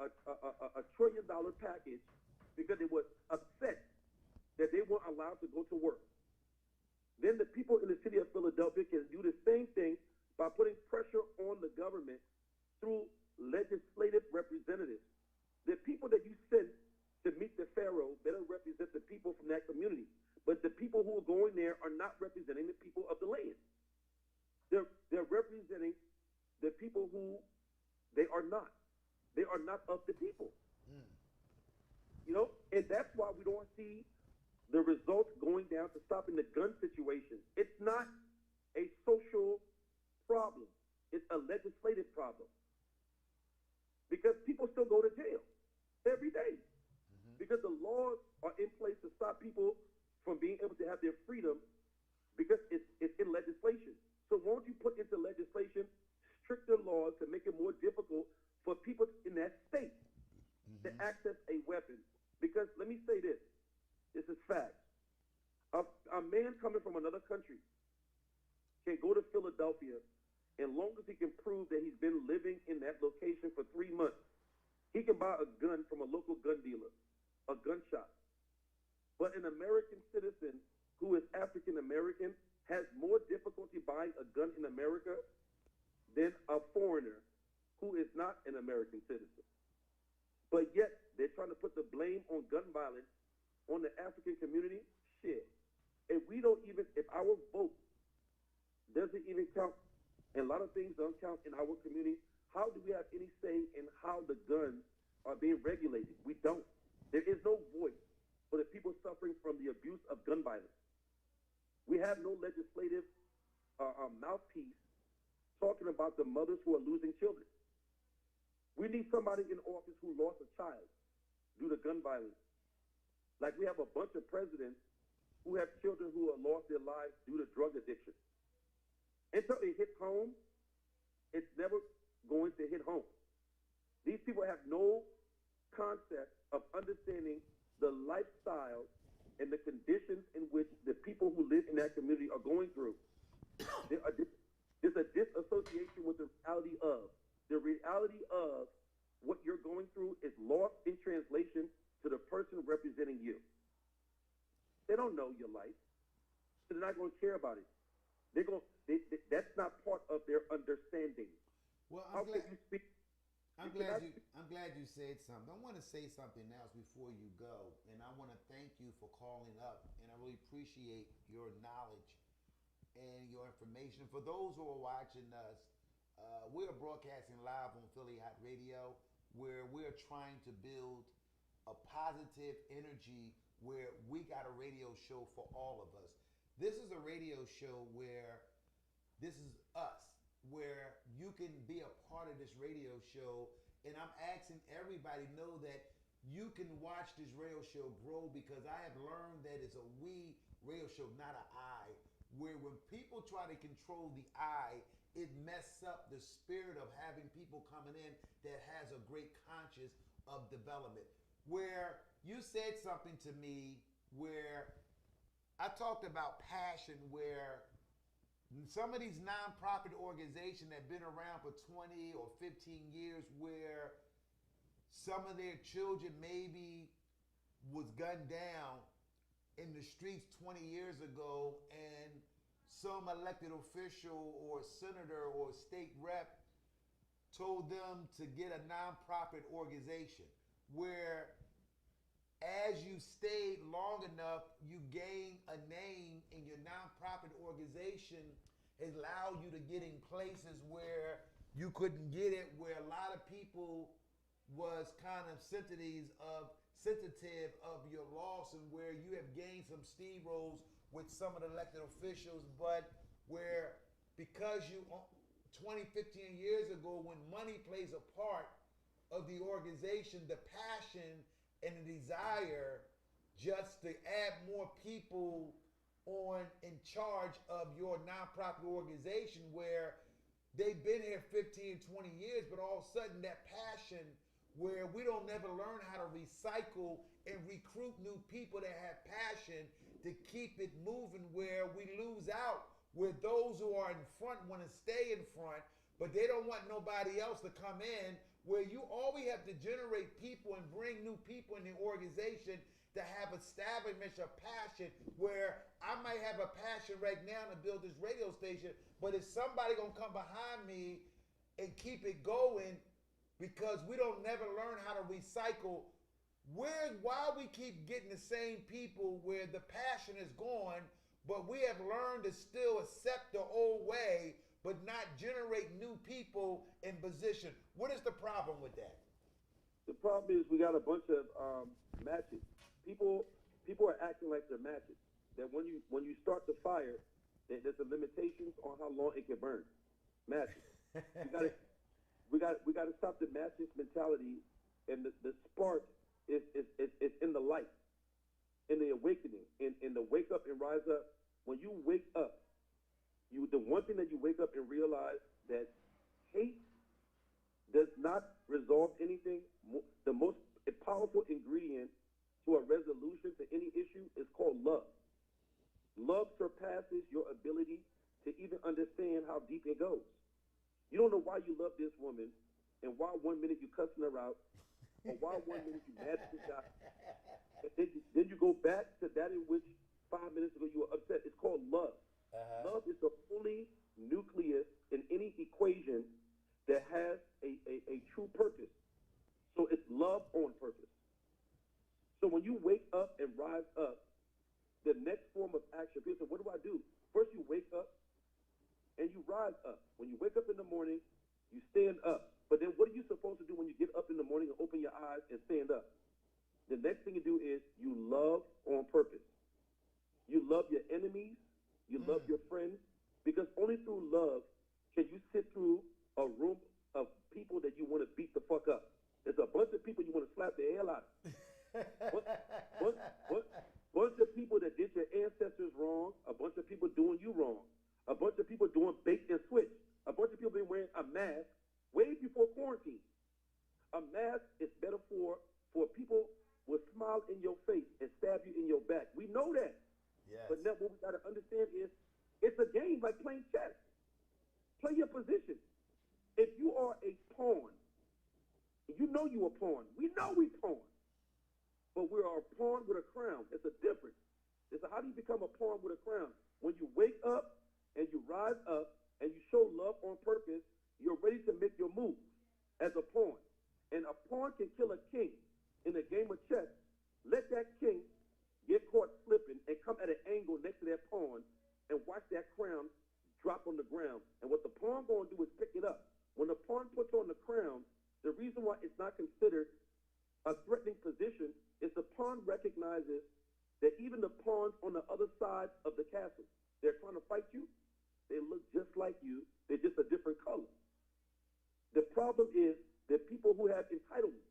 a $1 trillion package because they were upset that they weren't allowed to go to work, then the people in the city of Philadelphia can do the same thing by putting pressure on the government through legislative representatives. The people that you send to meet the Pharaoh better represent the people from that community. But the people who are going there are not representing the people of the land. They're representing the people who they are not. They are not of the people. You know, and that's why we don't see the results going down to stopping the gun situation. It's not a social problem. It's a legislative problem. Because people still go to jail every day. Because the laws are in place to stop people from being able to have their freedom, because it's in legislation. So won't you put into legislation stricter laws to make it more difficult for people in that state to access a weapon? Because let me say this is fact. A man coming from another country can go to Philadelphia, and long as he can prove that he's been living in that location for 3 months, he can buy a gun from a local gun dealer, a gun shop. But an American citizen who is African American has more difficulty buying a gun in America than a foreigner who is not an American citizen. But yet they're trying to put the blame on gun violence on the African community. Shit. If our vote doesn't even count, and a lot of things don't count in our community, how do we have any say in how the guns are being regulated? We don't. There is no voice for the people suffering from the abuse of gun violence. We have no legislative mouthpiece talking about the mothers who are losing children. We need somebody in office who lost a child due to gun violence. Like we have a bunch of presidents who have children who have lost their lives due to drug addiction. Until it hits home, it's never going to hit home. These people have no concept of understanding the lifestyle and the conditions in which the people who live in that community are going through. There's a disassociation with the reality of. The reality of what you're going through is lost in translation to the person representing you. They don't know your life, so they're not going to care about it. That's not part of their understanding. Well, How can you speak? I'm glad you said something. I want to say something else before you go, and I want to thank you for calling up, and I really appreciate your knowledge and your information. For those who are watching us, we're broadcasting live on Philly Hot Radio, where we're trying to build a positive energy where we got a radio show for all of us. This is a radio show where this is us, where you can be a part of this radio show. And I'm asking everybody to know that you can watch this radio show grow, because I have learned that it's a we radio show, not an I, where when people try to control the I, it messes up the spirit of having people coming in that has a great conscience of development. Where you said something to me where I talked about passion, where some of these nonprofit organizations that have been around for 20 or 15 years, where some of their children maybe was gunned down in the streets 20 years ago, and some elected official or senator or state rep told them to get a nonprofit organization, where as you stayed long enough, you gain a name in your nonprofit organization. It allowed you to get in places where you couldn't get it, where a lot of people was kind of sensitive of your loss, and where you have gained some steamrolls with some of the elected officials, but where because you 20, 15 years ago, when money plays a part of the organization, the passion and the desire just to add more people on in charge of your nonprofit organization, where they've been here 15, 20 years, but all of a sudden that passion, where we don't never learn how to recycle and recruit new people that have passion to keep it moving, where we lose out, where those who are in front want to stay in front, but they don't want nobody else to come in, where you always have to generate people and bring new people in the organization to have establishment of passion, where I might have a passion right now to build this radio station, but if somebody gonna come behind me and keep it going, because we don't never learn how to recycle, why we keep getting the same people where the passion is gone, but we have learned to still accept the old way, but not generate new people in position. What is the problem with that? The problem is we got a bunch of matches. People are acting like they're matches. That when you start the fire, there's a limitations on how long it can burn. Matches. We got to stop the matches mentality, and the spark is in the light, in the awakening, in the wake up and rise up. When you wake up, the one thing that you wake up and realize that hate does not resolve anything. The most powerful ingredient to a resolution to any issue is called love. Love surpasses your ability to even understand how deep it goes. You don't know why you love this woman, and why 1 minute you cussing her out, or why 1 minute you mad at this guy, and then you go back to that in which 5 minutes ago you were upset. It's called love. Love is the only nucleus in any equation that has a true purpose. So it's love on purpose. So when you wake up and rise up, the next form of action, people say, what do? First you wake up and you rise up. When you wake up in the morning, you stand up. But then what are you supposed to do when you get up in the morning and open your eyes and stand up? The next thing you do is you love on purpose. You love your enemies. You love your friends, because only through love can you sit through a room of people that you want to beat the fuck up. There's a bunch of people you want to slap the hell out of. Bunch of people that did your ancestors wrong, a bunch of people doing you wrong, a bunch of people doing bait and switch, a bunch of people been wearing a mask way before quarantine. A mask is better for people will smile in your face and stab you in your back. We know that. Yes. But now what we got to understand is it's a game like playing chess. Play your position. If you are a pawn, you know you a pawn. We know we pawn. But we are a pawn with a crown. It's a difference. They said, how do you become a pawn with a crown? When you wake up and you rise up and you show love on purpose, you're ready to make your move as a pawn. And a pawn can kill a king in a game of chess. Let that king get caught slipping and come at an angle next to that pawn and watch that crown drop on the ground. And what the pawn going to do is pick it up. When the pawn puts on the crown, the reason why it's not considered a threatening position is the pawn recognizes that even the pawns on the other side of the castle, they're trying to fight you. They look just like you. They're just a different color. The problem is that people who have entitlement,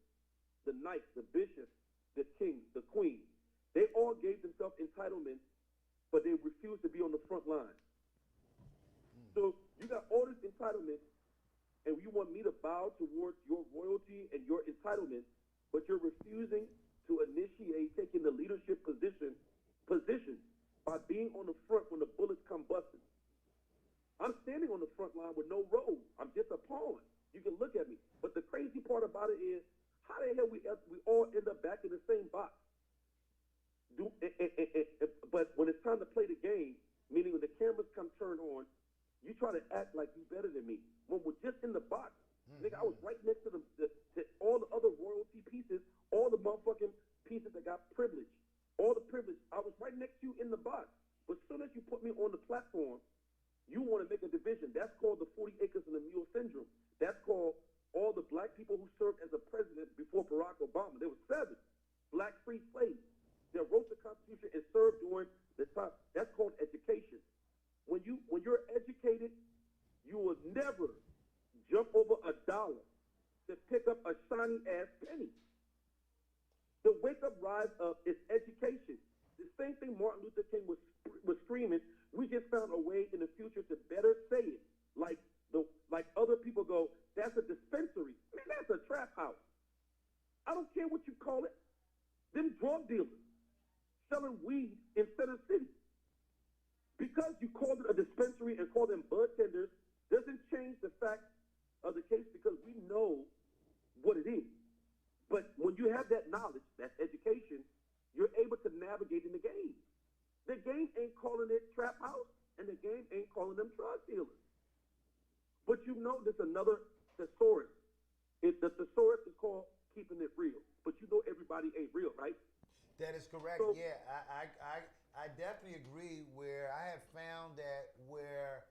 the knights, the bishops, the kings, the queens, they all gave themselves entitlement, but they refused to be on the front line. So you got all this entitlement, and you want me to bow towards your royalty and your entitlement, but you're refusing to initiate taking the leadership position by being on the front when the bullets come busting. I'm standing on the front line with no robe. I'm just a pawn. You can look at me. But the crazy part about it is, how the hell we all end up back in the same box? But when it's time to play the game, meaning when the cameras come turned on, you try to act like you better than me. When we're just in the box, nigga, I was right next to to all the other royalty pieces, all the motherfucking pieces that got privilege, all the privilege. I was right next to you in the box. But as soon as you put me on the platform, you want to make a division. That's called the 40 acres and the mule syndrome. That's called all the black people who served as a president before Barack Obama. There were 7 black free slaves that wrote the Constitution and served during the time. That's called education. When you're educated, you will never jump over $1 to pick up a shiny ass penny. The wake up, rise up is education. The same thing Martin Luther King was screaming. We just found a way in the future to better say it. Like other people go, that's a dispensary. Man, that's a trap house. I don't care what you call it. Them drug dealers selling weed in Center City. Because you called it a dispensary and call them bud tenders doesn't change the fact of the case, because we know what it is. But when you have that knowledge, that education, you're able to navigate in the game. The game ain't calling it trap house, and the game ain't calling them drug dealers. But you know there's another thesaurus. The thesaurus is called keeping it real. But you know everybody ain't real, right? That is correct. So, yeah, I definitely agree. Where I have found that where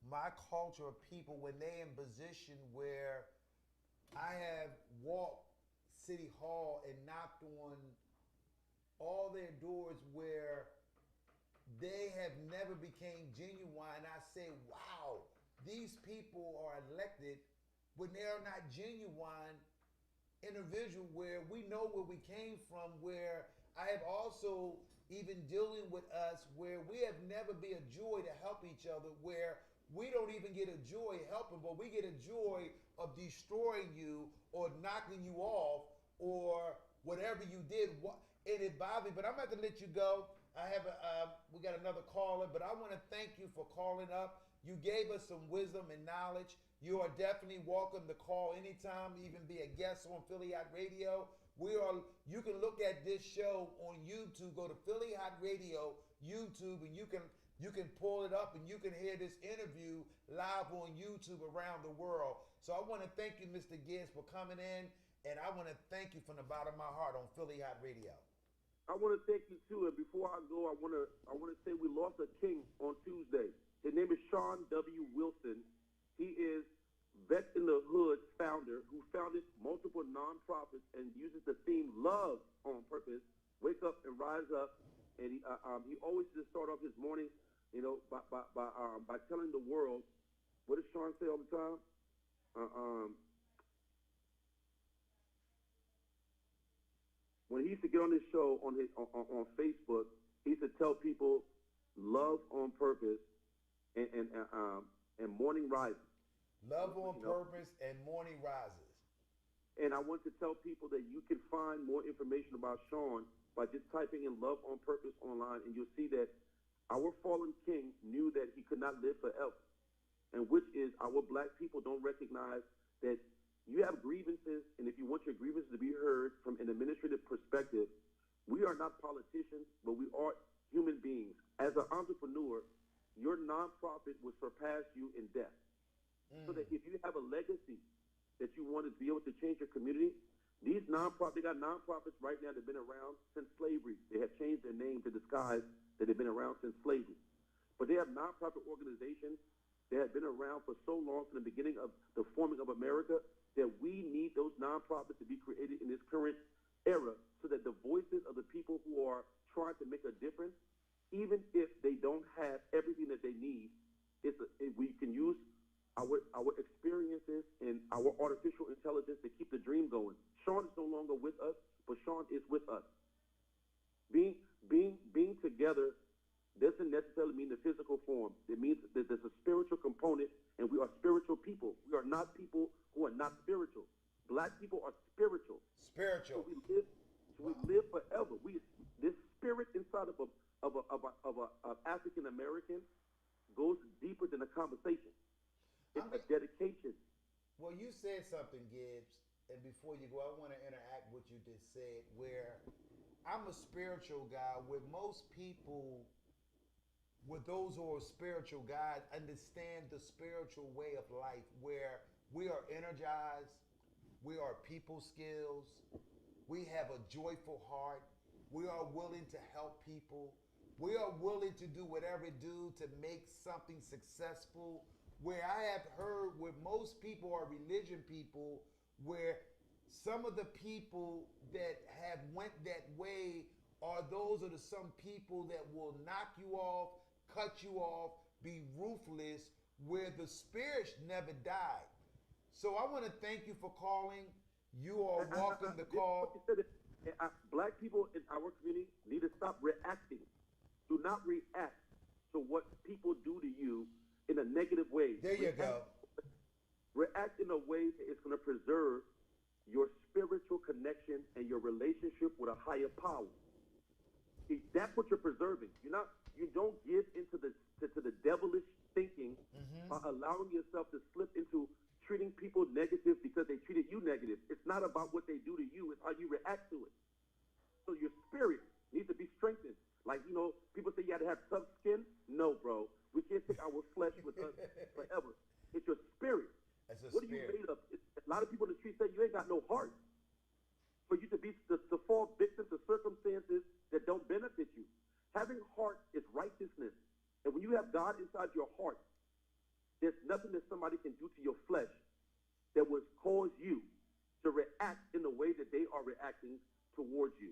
my culture of people, when they in position where I have walked City Hall and knocked on all their doors where they have never became genuine, I say, wow, these people are elected when they are not genuine individual, where we know where we came from, where I have also even dealing with us where we have never been a joy to help each other, where we don't even get a joy helping, but we get a joy of destroying you or knocking you off or whatever you did. And it bothers me, but I'm about to let you go. I have we got another caller, but I want to thank you for calling up. You gave us some wisdom and knowledge. You are definitely welcome to call anytime, even be a guest on Philly Hott Radio. You can look at this show on YouTube. Go to Philly Hott Radio YouTube, and you can pull it up and you can hear this interview live on YouTube around the world. So I want to thank you, Mr. Gibbs, for coming in, and I want to thank you from the bottom of my heart on Philly Hott Radio. I want to thank you too, and before I go, I want to say we lost a king on Tuesday. His name is Sean W. Wilson. He is Vet in the Hood founder who founded multiple nonprofits and uses the theme "Love on Purpose." Wake up and rise up, and he always just start off his morning, by telling the world. What does Sean say all the time? When he used to get on this show on Facebook, he used to tell people love on purpose and morning rises. Love on purpose and morning rises. And I want to tell people that you can find more information about Sean by just typing in love on purpose online, and you'll see that our fallen king knew that he could not live forever. And which is our black people don't recognize that you have grievances, and if you want your grievances to be heard from an administrative perspective, we are not politicians, but we are They got nonprofits right now that have been around since slavery. They have changed their name to disguise that they've been around since slavery. But they have nonprofit organizations that have been around for so long, from the beginning of the forming of America, that we need those nonprofits to be created in this current era, so that the voices of the people who are trying to make a difference, even if they don't have everything that they need, we can use our experiences and our artificial intelligence to keep the dream going. Sean is no longer with us, but Sean is with us. Being together doesn't necessarily mean the physical form. It means that there's a spiritual component, and we are spiritual people. We are not people who are not spiritual. Black people are spiritual. Spiritual. So we live forever. This spirit inside of a African American goes deeper than a conversation. It's a dedication. Well, you said something, Gibbs, and before you go, I want to interact with what you just said, where I'm a spiritual guy, where most people, with those who are spiritual guys, understand the spiritual way of life, where we are energized, we are people skills, we have a joyful heart, we are willing to help people, we are willing to do whatever it do to make something successful. Where I have heard where most people are religion people, where some of the people that have went that way are those are some people that will knock you off, cut you off, be ruthless, where the spirit never died. So I want to thank you for calling. You are welcome to call. Black people in our community need to stop reacting. Do not react to what people do to you in a negative way. There you go. React in a way that is going to preserve your spiritual connection and your relationship with a higher power. See, that's what you're preserving. You don't give into the devilish thinking by allowing yourself to slip into treating people negative because they treated you negative. It's not about what they do to you, it's how you react to it. So your spirit needs to be strengthened. Like, people say you got to have tough skin. No, bro. We can't take our flesh with us forever. It's your spirit. What are you made of? A lot of people in the street say you ain't got no heart. For you to fall victim to circumstances that don't benefit you. Having heart is righteousness. And when you have God inside your heart, there's nothing that somebody can do to your flesh that would cause you to react in the way that they are reacting towards you.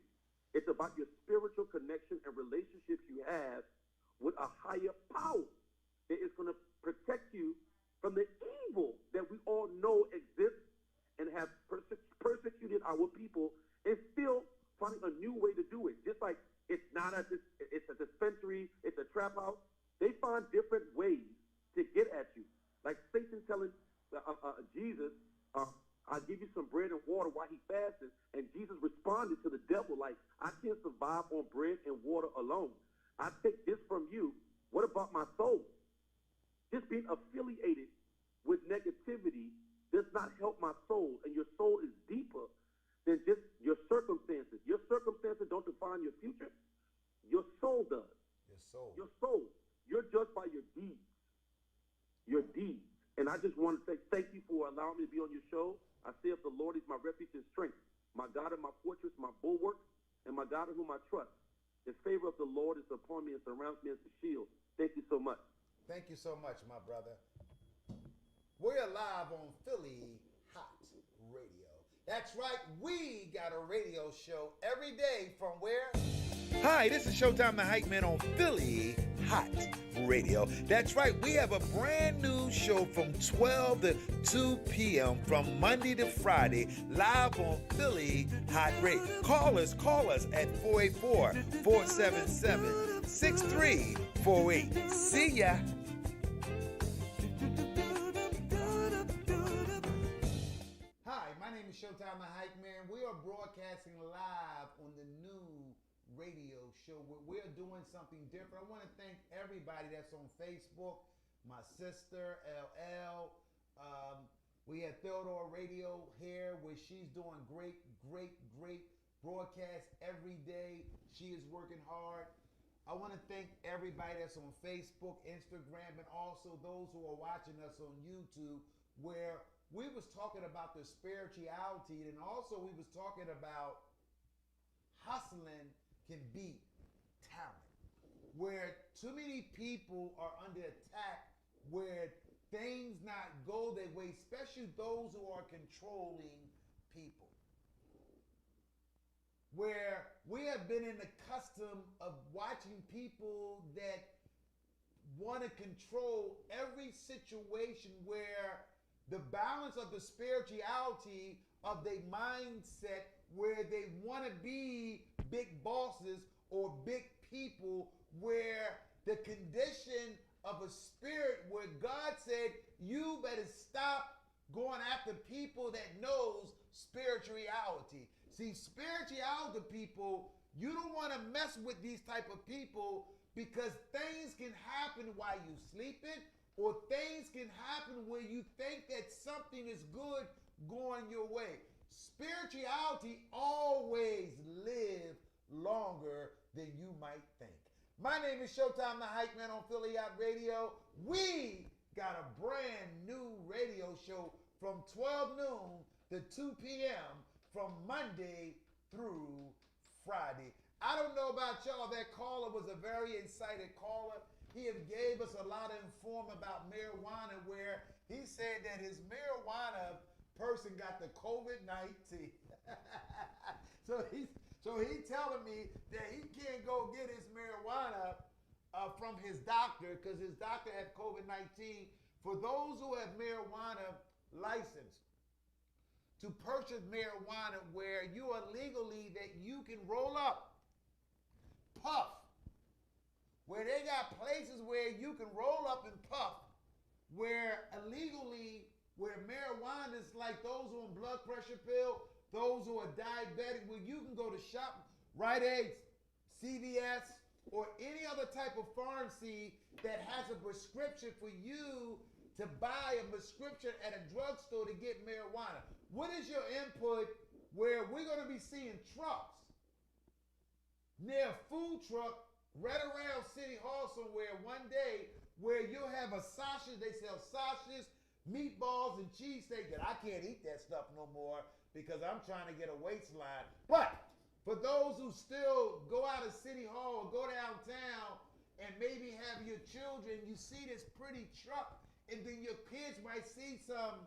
It's about your spiritual connection and relationships you have with a higher power that is going to protect you from the evil that we all know exists and have persecuted our people, and still finding a new way to do it. Just like it's a dispensary, it's a trap house. They find different ways to get at you. Like Satan telling Jesus, I'll give you some bread and water while he fasted. And Jesus responded to the devil like, I can't survive on bread and water alone. I take this from you. What about my soul? Just being affiliated with negativity does not help my soul. And your soul is deeper than just your circumstances. Your circumstances don't define your future. Your soul does. Your soul. You're judged by your deeds. Your deeds. And I just want to say thank you for allowing me to be on your show. I say if the Lord is my refuge and strength, my God and my fortress, my bulwark, and my God in whom I trust. The favor of the Lord is upon me and surrounds me as a shield. Thank you so much. Thank you so much, my brother. We're live on Philly Hott Radio. That's right, we got a radio show every day from where? Hi, this is Showtime the Hype Man on Philly Hott Radio. That's right, we have a brand new show from 12 to 2 p.m. from Monday to Friday, live on Philly Hott Radio. Call us at 484-477-6348. See ya. Hi, my name is Showtime the Hype Man. We are broadcasting live on the new radio show where we're doing something different. I want to thank everybody that's on Facebook, my sister LL. We had Theodore Radio here where she's doing great broadcast every day. She is working hard. I want to thank everybody that's on Facebook, Instagram, and also those who are watching us on YouTube, where we was talking about the spirituality, and also we was talking about hustling can beat talent. Where too many people are under attack, where things not go their way, especially those who are controlling people. Where we have been in the custom of watching people that want to control every situation, where the balance of the spirituality of their mindset, where they want to be big bosses or big people, where the condition of a spirit where God said you better stop going after people that knows spirituality. See, spirituality people, you don't want to mess with these type of people, because things can happen while you sleeping, or things can happen where you think that something is good going your way. Spirituality always live longer than you might think. My name is Showtime the Hype Man on Philly Hott Radio. We got a brand new radio show from 12 noon to 2 p.m. from Monday through Friday. I don't know about y'all. That caller was a very excited caller. He gave us a lot of inform about marijuana, where he said that his marijuana person got the COVID-19. so he's telling me that he can't go get his marijuana from his doctor, because his doctor had COVID-19. For those who have marijuana license, to purchase marijuana, where you are legally that you can roll up, puff, where they got places where you can roll up and puff, where illegally, where marijuana is like those who are on blood pressure pill, those who are diabetic, where you can go to shop, Rite Aid, CVS, or any other type of pharmacy that has a prescription for you to buy a prescription at a drugstore to get marijuana. What is your input, where we're going to be seeing trucks near a food truck right around City Hall somewhere one day, where you'll have a sausage, they sell sausages, meatballs, and cheesesteak, that I can't eat that stuff no more because I'm trying to get a waistline. But for those who still go out of City Hall or go downtown and maybe have your children, you see this pretty truck, and then your kids might see some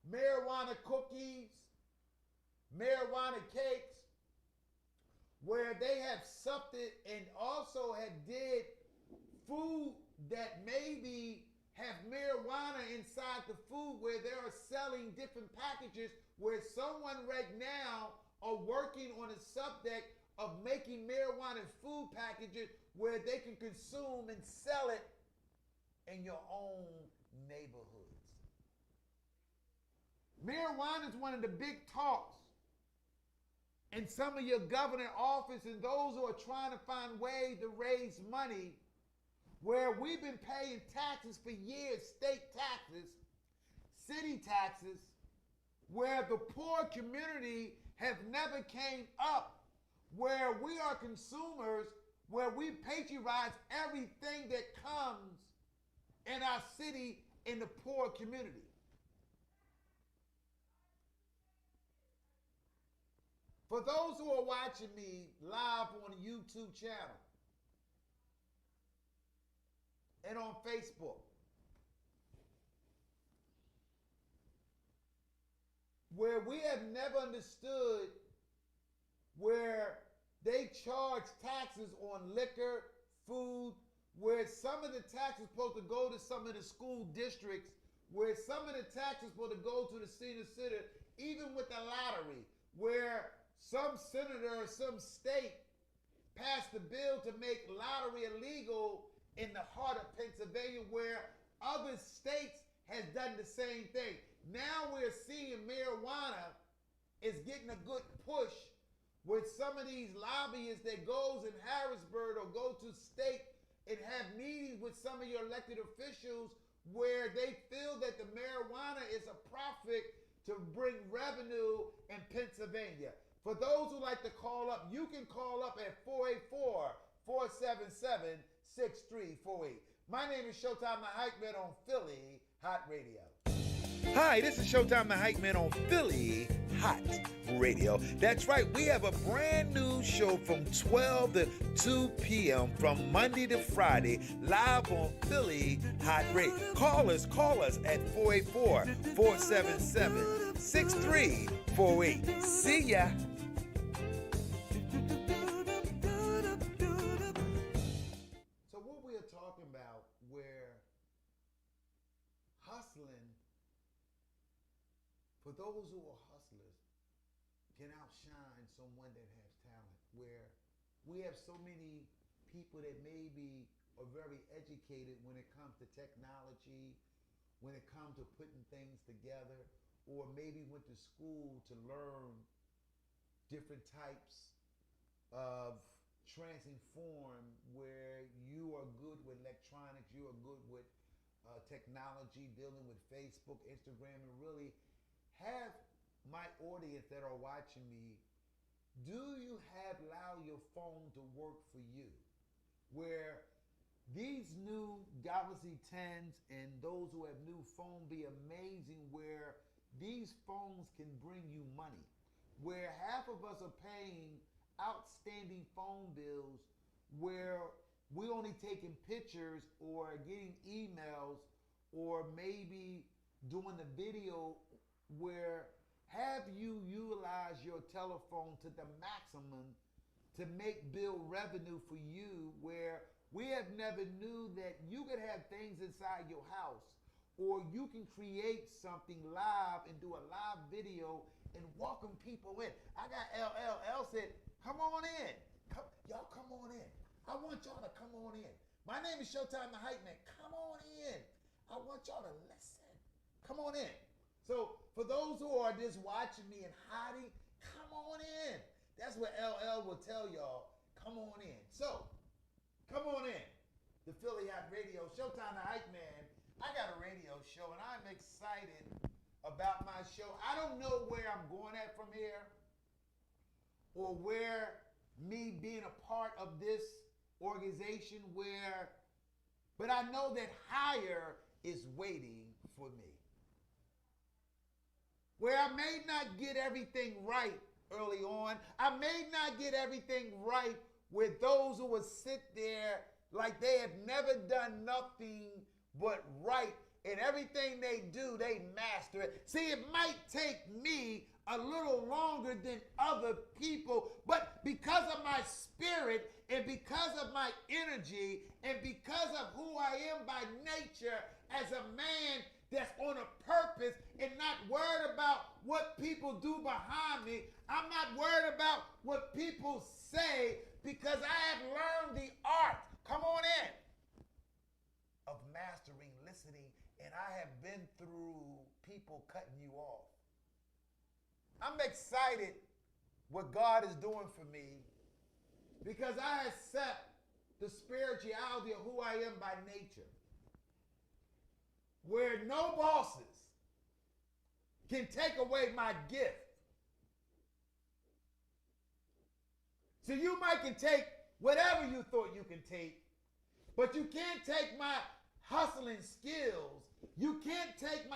marijuana cookies, marijuana cakes, where they have something and also had did food that maybe have marijuana inside the food, where they are selling different packages, where someone right now are working on a subject of making marijuana food packages where they can consume and sell it in your own neighborhoods. Marijuana is one of the big talks in some of your government office and those who are trying to find ways to raise money, where we've been paying taxes for years, state taxes, city taxes, where the poor community have never came up, where we are consumers, where we patronize everything that comes in our city in the poor community. For those who are watching me live on the YouTube channel and on Facebook, where we have never understood where they charge taxes on liquor, food, where some of the taxes are supposed to go to some of the school districts, where some of the taxes are supposed to go to the senior citizen, even with the lottery, where some senator or some state passed a bill to make lottery illegal in the heart of Pennsylvania, where other states has done the same thing. Now we're seeing marijuana is getting a good push with some of these lobbyists that goes in Harrisburg or go to state and have meetings with some of your elected officials, where they feel that the marijuana is a profit to bring revenue in Pennsylvania. For those who like to call up, you can call up at 484-477-6348. My name is Showtime the Hype Man on Philly Hott Radio. Hi, this is Showtime the Hype Man on Philly Hot Radio. That's right, we have a brand new show from 12 to 2 p.m. from Monday to Friday, live on Philly Hot Radio. Call us at 484-477-6348. See ya. So what we are talking about, where hustling, for those who are hustlers, can outshine someone that has talent. Where we have so many people that maybe are very educated when it comes to technology, when it comes to putting things together, or maybe went to school to learn different types of transform, where you are good with electronics, you are good with technology, dealing with Facebook, Instagram, and really have my audience that are watching me, do you have allow your phone to work for you? Where these new Galaxy 10s and those who have new phone be amazing, where these phones can bring you money. Where half of us are paying outstanding phone bills, where we're only taking pictures or getting emails or maybe doing the video, where have you utilize your telephone to the maximum to make bill revenue for you, where we have never knew that you could have things inside your house, or you can create something live and do a live video and welcome people in. I got LL said, come on in. Y'all come on in. I want y'all to come on in. My name is Showtime the Hype Man. Come on in. I want y'all to listen. Come on in. So for those who are just watching me and hiding, come on in. That's what LL will tell y'all. Come on in. So, come on in. The Philly Hot Radio, Showtime the Hype Man. I got a radio show and I'm excited about my show. I don't know where I'm going at from here, or where me being a part of this organization but I know that higher is waiting for me. Where I may not get everything right early on. I may not get everything right with those who will sit there like they have never done nothing but right, and everything they do, they master it. See, it might take me a little longer than other people, but because of my spirit and because of my energy and because of who I am by nature as a man that's on a purpose and not worried about what people do behind me. I'm not worried about what people say, because I have learned the art, come on in, of mastering listening, and I have been through people cutting you off. I'm excited what God is doing for me, because I accept the spirituality of who I am by nature, where no bosses can take away my gift. So you might can take whatever you thought you can take, but you can't take my hustling skills. You can't take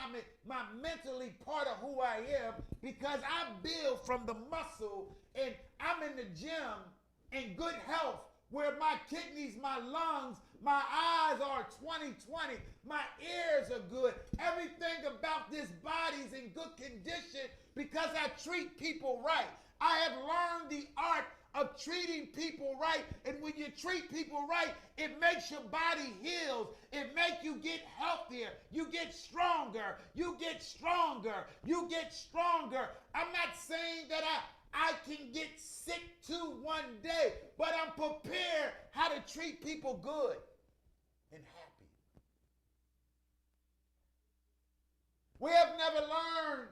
my mentally part of who I am, because I build from the muscle, and I'm in the gym in good health, where my kidneys, my lungs, my eyes are 20/20, my ears are good. Everything about this body is in good condition because I treat people right. I have learned the art of treating people right, and when you treat people right, it makes your body heal. It makes you get healthier. You get stronger. You get stronger. You get stronger. I'm not saying that I can get sick too one day, but I'm prepared how to treat people good and happy. We have never learned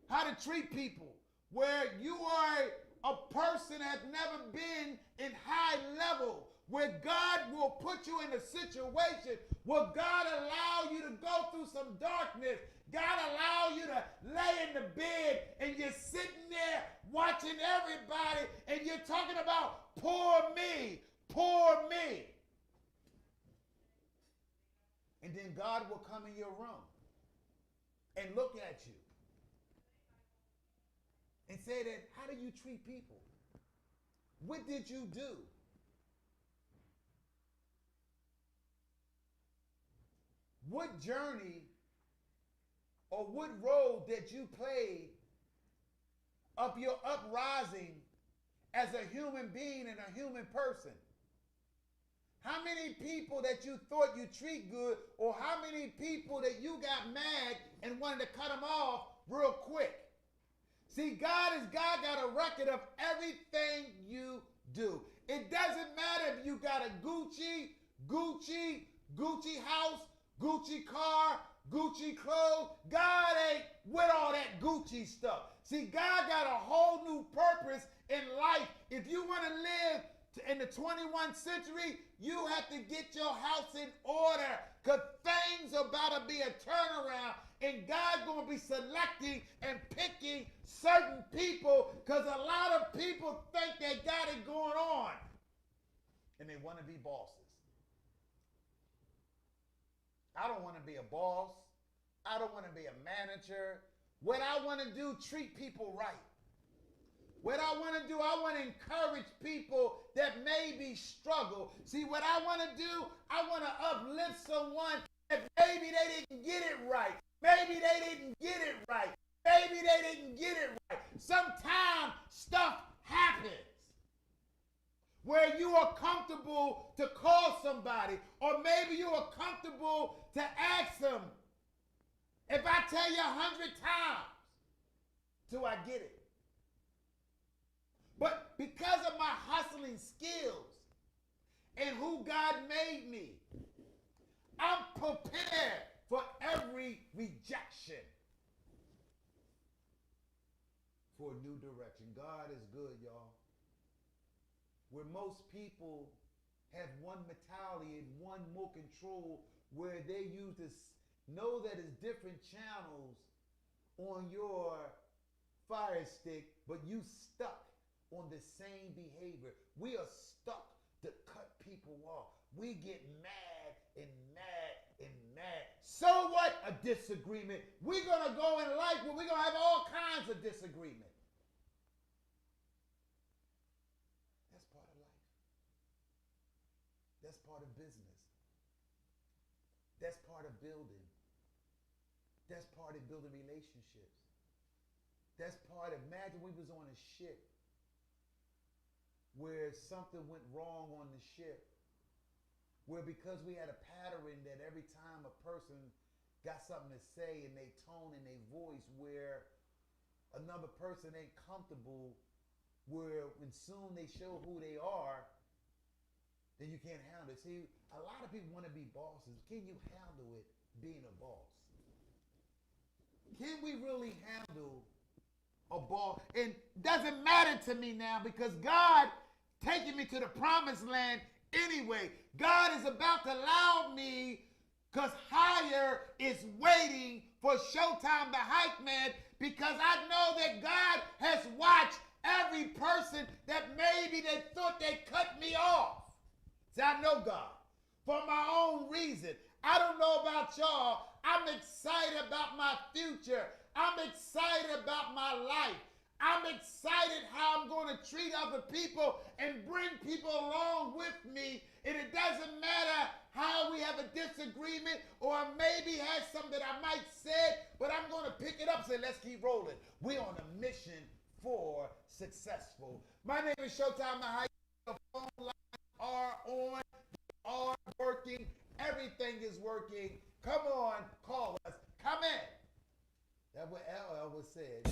how to treat people, where you are a person that has never been in high level, where God will put you in a situation where God allow you to go through some darkness. God allow you to lay in the bed and you're sitting there watching everybody and you're talking about poor me, poor me. And then God will come in your room and look at you and say that, how do you treat people? What did you do? What journey or what role that you played of your uprising as a human being and a human person? How many people that you thought you treat good, or how many people that you got mad and wanted to cut them off real quick? See, God got a record of everything you do. It doesn't matter if you got a Gucci house, Gucci car, Gucci clothes. God ain't with all that Gucci stuff. See, God got a whole new purpose in life. If you want to live in the 21st century, you have to get your house in order, because things are about to be a turnaround, and God's going to be selecting and picking certain people, because a lot of people think they got it going on, and they want to be bosses. I don't want to be a boss. I don't want to be a manager. What I want to do, treat people right. What I want to do, I want to encourage people that maybe struggle. See, what I want to do, I want to uplift someone that maybe they didn't get it right. Maybe they didn't get it right. Maybe they didn't get it right. Sometimes stuff happens where you are comfortable to call somebody, or maybe you are comfortable to ask them. If I tell you 100 times, do I get it? But because of my hustling skills and who God made me, I'm prepared for every rejection, for a new direction. God is good, y'all. Where most people have one mentality and one more control, where they use this, know that it's different channels on your fire stick, but you stuck on the same behavior. We are stuck to cut people off. We get mad and mad and mad. So what? A disagreement. We're going to go in life where we're going to have all kinds of disagreement. That's part of life. That's part of business. That's part of building. That's part of building relationships. That's part of, imagine we was on a ship where something went wrong on the ship, where because we had a pattern that every time a person got something to say in their tone and their voice, where another person ain't comfortable, where when soon they show who they are, then you can't handle it. See, a lot of people want to be bosses. Can you handle it being a boss? Can we really handle a boss? And doesn't matter to me now, because God taking me to the promised land anyway. God is about to allow me, because higher is waiting for Showtime the Hype Man, because I know that God has watched every person that maybe they thought they cut me off. See, I know God for my own reason. I don't know about y'all. I'm excited about my future. I'm excited about my life. I'm excited how I'm going to treat other people and bring people along with me. And it doesn't matter how we have a disagreement, or maybe has something that I might say, but I'm going to pick it up and say, let's keep rolling. We're on a mission for successful. My name is Showtime the Hype. The phone lines are on, are working. Everything is working. Come on, call us. Come in. That's what LL was said.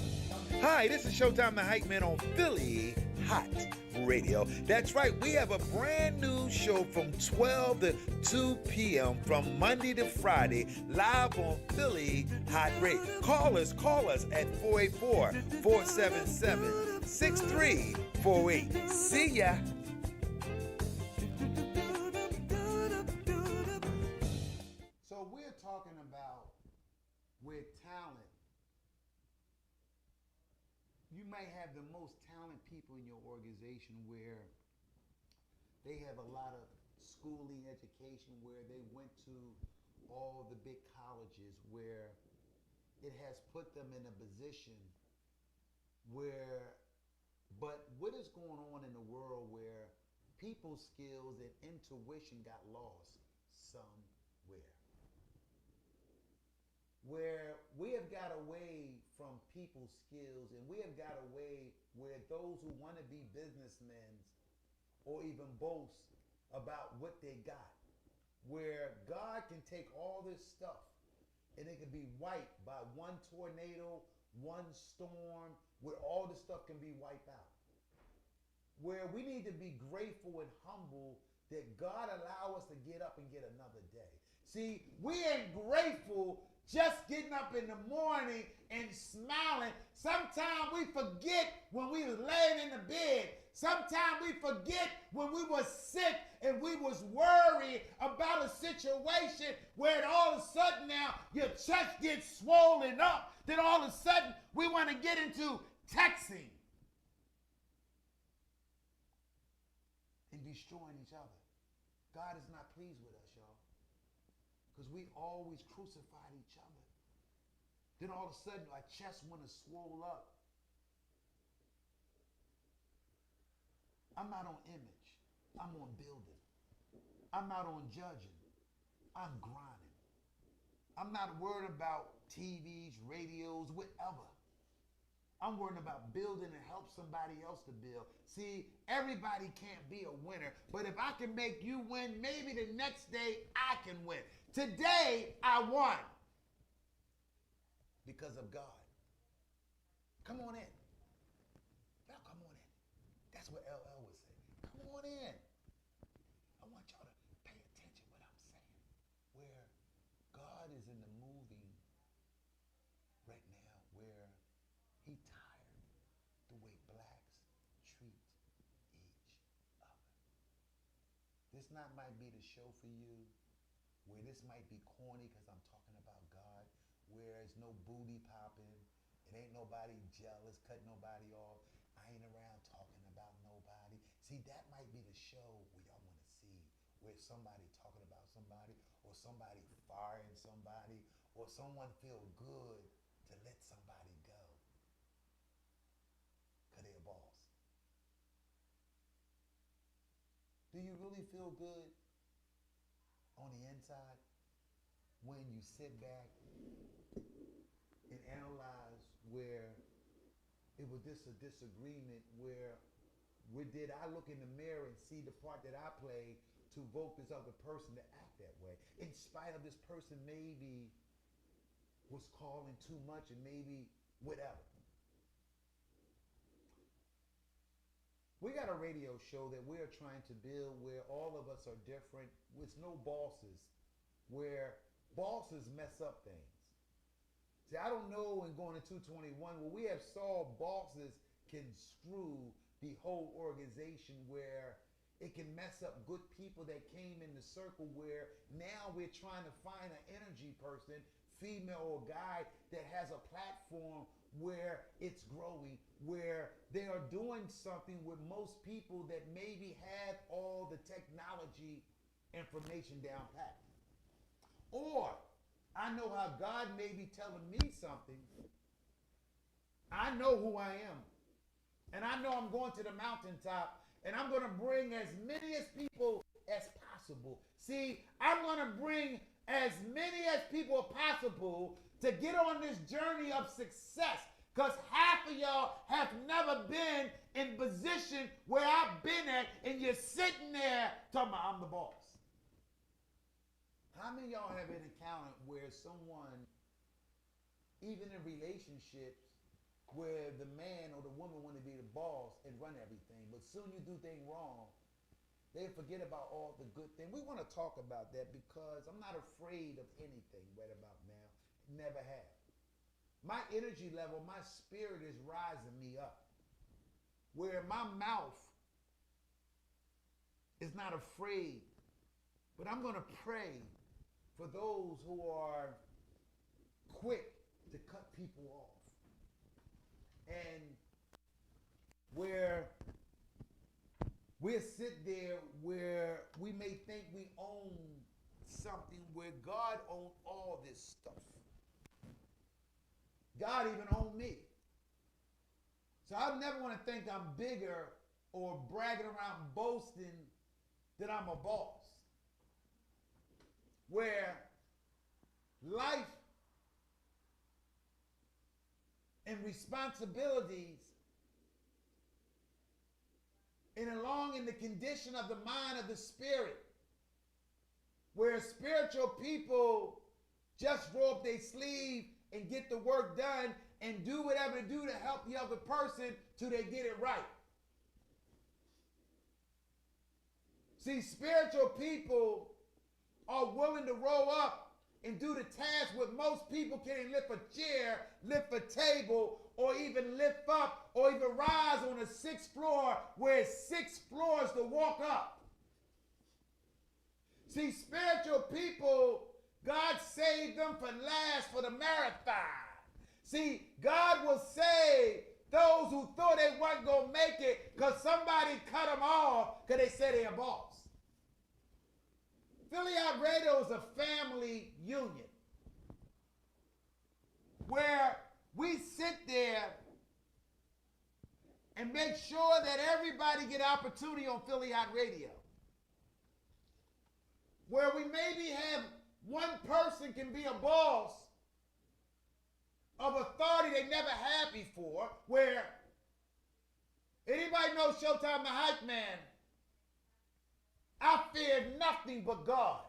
Hi, this is Showtime the Hype Man on Philly Hott Radio. That's right, we have a brand new show from 12 to 2 p.m. from Monday to Friday, live on Philly Hott Radio. Call us at 484-477-6348. See ya. So we're talking about with talent. You may have the most talented people in your organization where they have a lot of schooling education, where they went to all the big colleges, where it has put them in a position where, but what is going on in the world where people's skills and intuition got lost somewhere? Where we have got away from people's skills and we have got away where those who want to be businessmen or even boast about what they got, where God can take all this stuff and it can be wiped by one tornado, one storm, where all this stuff can be wiped out. Where we need to be grateful and humble that God allow us to get up and get another day. See, we ain't grateful just getting up in the morning and smiling. Sometimes we forget when we was laying in the bed. Sometimes we forget when we was sick and we was worried about a situation where all of a sudden now your chest gets swollen up. Then all of a sudden we want to get into texting and destroying each other. God is not pleased with us, y'all. Because we always crucified each other. Then all of a sudden our chest want to swell up. I'm not on image. I'm on building. I'm not on judging. I'm grinding. I'm not worried about TVs, radios, whatever. I'm worried about building and help somebody else to build. See, everybody can't be a winner, but if I can make you win, maybe the next day I can win. Today I won because of God. Come on in. Y'all come on in. That's what LL would say. Come on in. I want y'all to pay attention to what I'm saying. Where God is in the movie right now, where he tired the way blacks treat each other. This not might be the show for you, where this might be corny because I'm talking about God, where there's no booty popping, it ain't nobody jealous, cut nobody off, I ain't around talking about nobody. See, that might be the show where y'all want to see, where somebody talking about somebody, or somebody firing somebody, or someone feel good to let somebody go because they're a boss. Do you really feel good on the inside when you sit back and analyze where it was just a disagreement, where did I look in the mirror and see the part that I played to vote this other person to act that way, in spite of this person maybe was calling too much and maybe whatever. We got a radio show that we're trying to build where all of us are different, with no bosses, where bosses mess up things. See, I don't know in going to 221, where we have saw bosses can screw the whole organization, where it can mess up good people that came in the circle, where now we're trying to find an energy person, female or guy, that has a platform where it's growing, where they are doing something with most people that maybe have all the technology information down pat. Or I know how God may be telling me something. I know who I am. And I know I'm going to the mountaintop, and I'm going to bring as many as people as possible. See, I'm going to bring as many as people as possible to get on this journey of success. Because half of y'all have never been in position where I've been at, and you're sitting there talking about I'm the boss. How many of y'all have been encountered where someone, even in relationships, where the man or the woman want to be the boss and run everything, but soon you do things wrong, they forget about all the good things. We want to talk about that because I'm not afraid of anything right about now. Never have. My energy level, my spirit is rising me up. Where my mouth is not afraid, but I'm going to pray for those who are quick to cut people off. And where we'll sit there where we may think we own something, where God owns all this stuff. God even owned me. So I never want to think I'm bigger or bragging around boasting that I'm a boss. Where life and responsibilities and along in the condition of the mind of the spirit, where spiritual people just roll up their sleeve and get the work done and do whatever to do to help the other person till they get it right. See, spiritual people are willing to roll up and do the task what most people can't lift a chair, lift a table, or even lift up, or even rise on the 6th floor where it's 6 floors to walk up. See, spiritual people, God saved them for last for the marathon. See, God will save those who thought they weren't going to make it because somebody cut them off because they said they're a boss. Philly Hott Radio is a family union where we sit there and make sure that everybody get opportunity on Philly Hott Radio. Where we maybe have one person can be a boss of authority they never had before, where anybody knows Showtime the Hype Man, I fear nothing but God.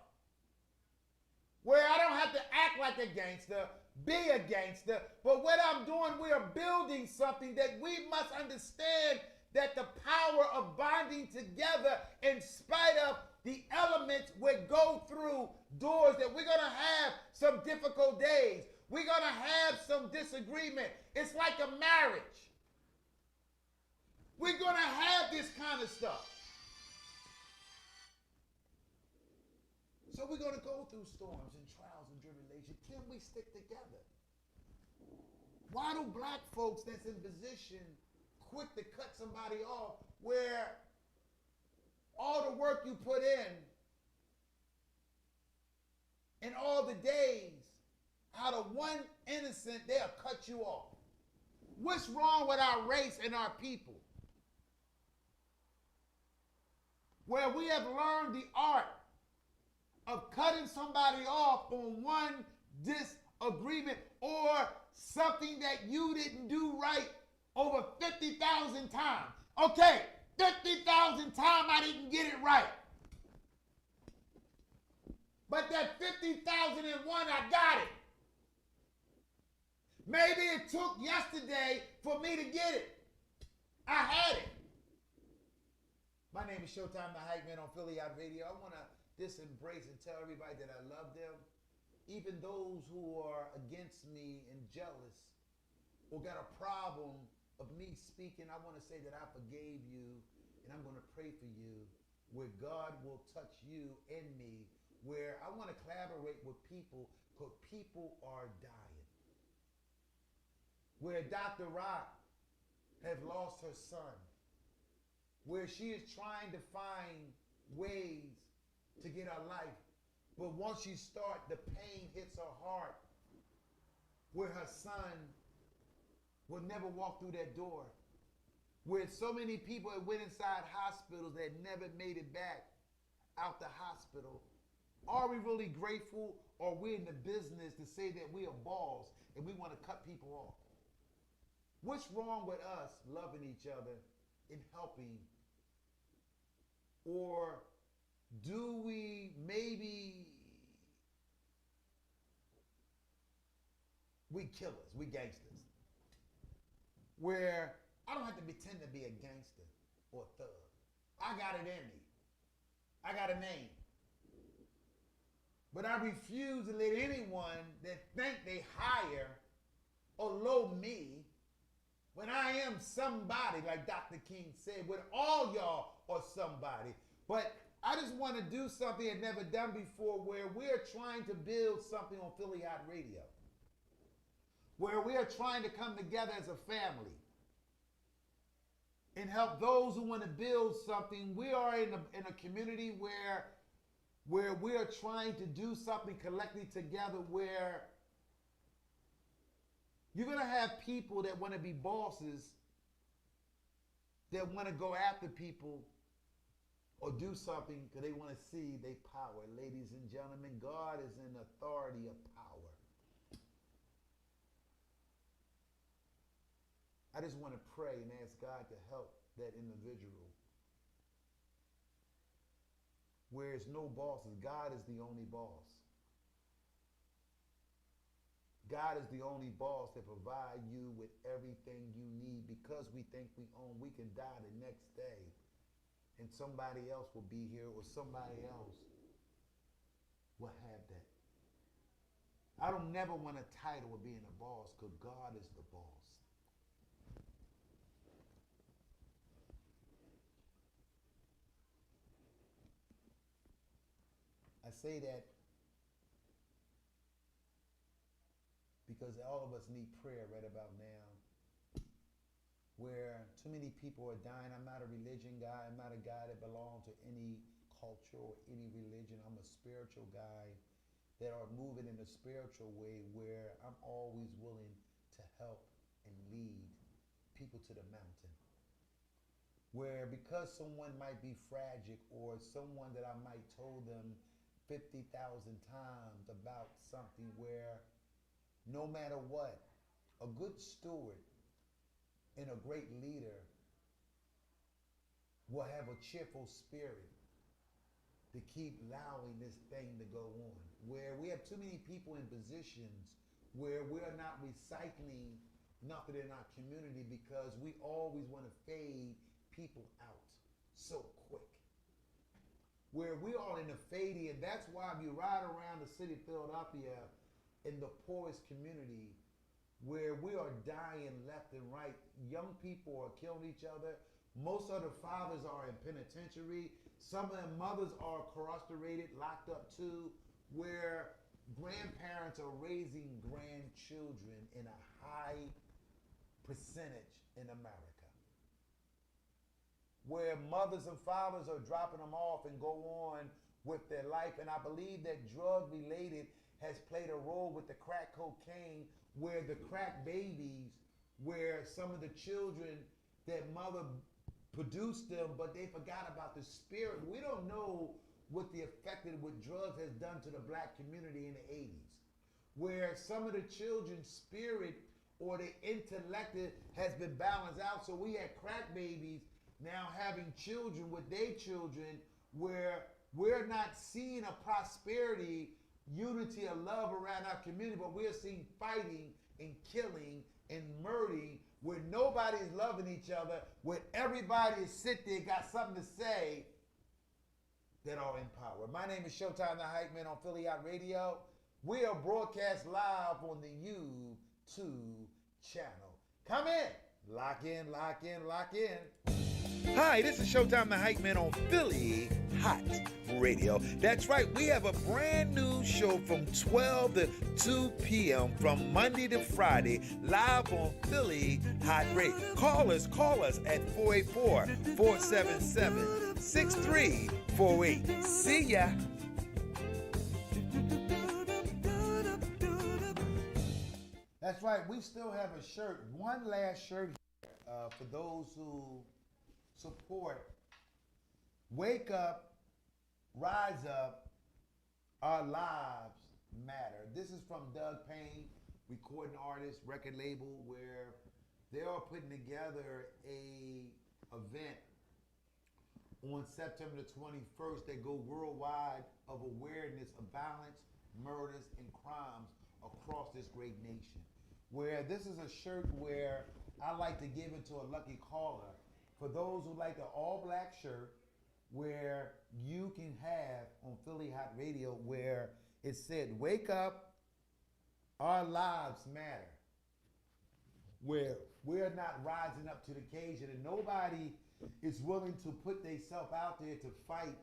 Where I don't have to act like a gangster, be a gangster, but what I'm doing, we are building something that we must understand that the power of bonding together in spite of the elements we go through doors that we're going to have some difficult days. We're going to have some disagreement. It's like a marriage. We're going to have this kind of stuff. So we're going to go through storms and trials and tribulations. Can we stick together? Why do black folks that's in position quick to cut somebody off where all the work you put in and all the days, out of one innocent, they'll cut you off? What's wrong with our race and our people? Where we have learned the art of cutting somebody off on one disagreement or something that you didn't do right over 50,000 times. Okay, 50,000 times I didn't get it right. But that 50,001, I got it. Maybe it took yesterday for me to get it. I had it. My name is Showtime the Hype Man on Philly Hott Radio. I want to just embrace and tell everybody that I love them. Even those who are against me and jealous or got a problem of me speaking, I want to say that I forgave you and I'm going to pray for you where God will touch you and me, where I want to collaborate with people because people are dying. Where Dr. Rock has lost her son, where she is trying to find ways to get her life. But once you start, the pain hits her heart where her son will never walk through that door. Where so many people that went inside hospitals that never made it back out the hospital. Are we really grateful, or we're in the business to say that we are balls and we want to cut people off? What's wrong with us loving each other and helping? Or do we maybe, we killers, we gangsters? Where I don't have to pretend to be a gangster or a thug. I got it in me. I got a name. But I refuse to let anyone that think they higher or low me when I am somebody, like Dr. King said, when all y'all are somebody. But I just want to do something I've never done before, where we're trying to build something on Philly Hott Radio. Where we are trying to come together as a family and help those who want to build something. We are in a community where we are trying to do something collectively together, where You're going to have people that want to be bosses, that want to go after people or do something because they want to see their power. Ladies and gentlemen, God is in authority of power. I just want to pray and ask God to help that individual. Where there's no bosses, God is the only boss. God is the only boss that provides you with everything you need. Because we think we own, we can die the next day and somebody else will be here or somebody else will have that. I don't never want a title of being a boss because God is the boss. I say that because all of us need prayer right about now. Where too many people are dying. I'm not a religion guy. I'm not a guy that belongs to any culture or any religion. I'm a spiritual guy that are moving in a spiritual way where I'm always willing to help and lead people to the mountain. Where because someone might be fragile or someone that I might told them 50,000 times about something where no matter what, a good steward and a great leader will have a cheerful spirit to keep allowing this thing to go on. Where we have too many people in positions where we're not recycling nothing in our community because we always want to fade people out so quick. Where we are in the fading, and that's why if you ride around the city of Philadelphia in the poorest community, where we are dying left and right. Young people are killing each other. Most of the fathers are in penitentiary. Some of the mothers are incarcerated, locked up too, where grandparents are raising grandchildren in a high percentage in America. Where mothers and fathers are dropping them off and go on with their life. And I believe that drug related has played a role with the crack cocaine, where the crack babies, where some of the children that mother produced them, but they forgot about the spirit. We don't know what the effect of what drugs has done to the black community in the 80s. Where some of the children's spirit or the intellect has been balanced out. So we had crack babies now having children with their children, where we're not seeing a prosperity, unity, and love around our community, but we're seeing fighting and killing and murdering where nobody's loving each other, where everybody is sitting there, got something to say, that are in power. My name is Showtime the Hype Man on Philly Hott Radio. We are broadcast live on the YouTube channel. Come in, lock in, lock in, lock in. Hi, this is Showtime the Hype Man on Philly Hott Radio. That's right, we have a brand new show from 12 to 2 p.m. from Monday to Friday, live on Philly Hott Radio. Call us at 484-477-6348. See ya. That's right, we still have a shirt, one last shirt here for those who support Wake Up, Rise Up, Our Lives Matter. This is from Doug Payne, recording artist, record label, where they are putting together a event on September the 21st that go worldwide of awareness of violence, murders, and crimes across this great nation. Where this is a shirt where I like to give it to a lucky caller. For those who like the all black shirt, where you can have on Philly Hott Radio, where it said, wake up, our lives matter. Where we're not rising up to the occasion and nobody is willing to put themselves out there to fight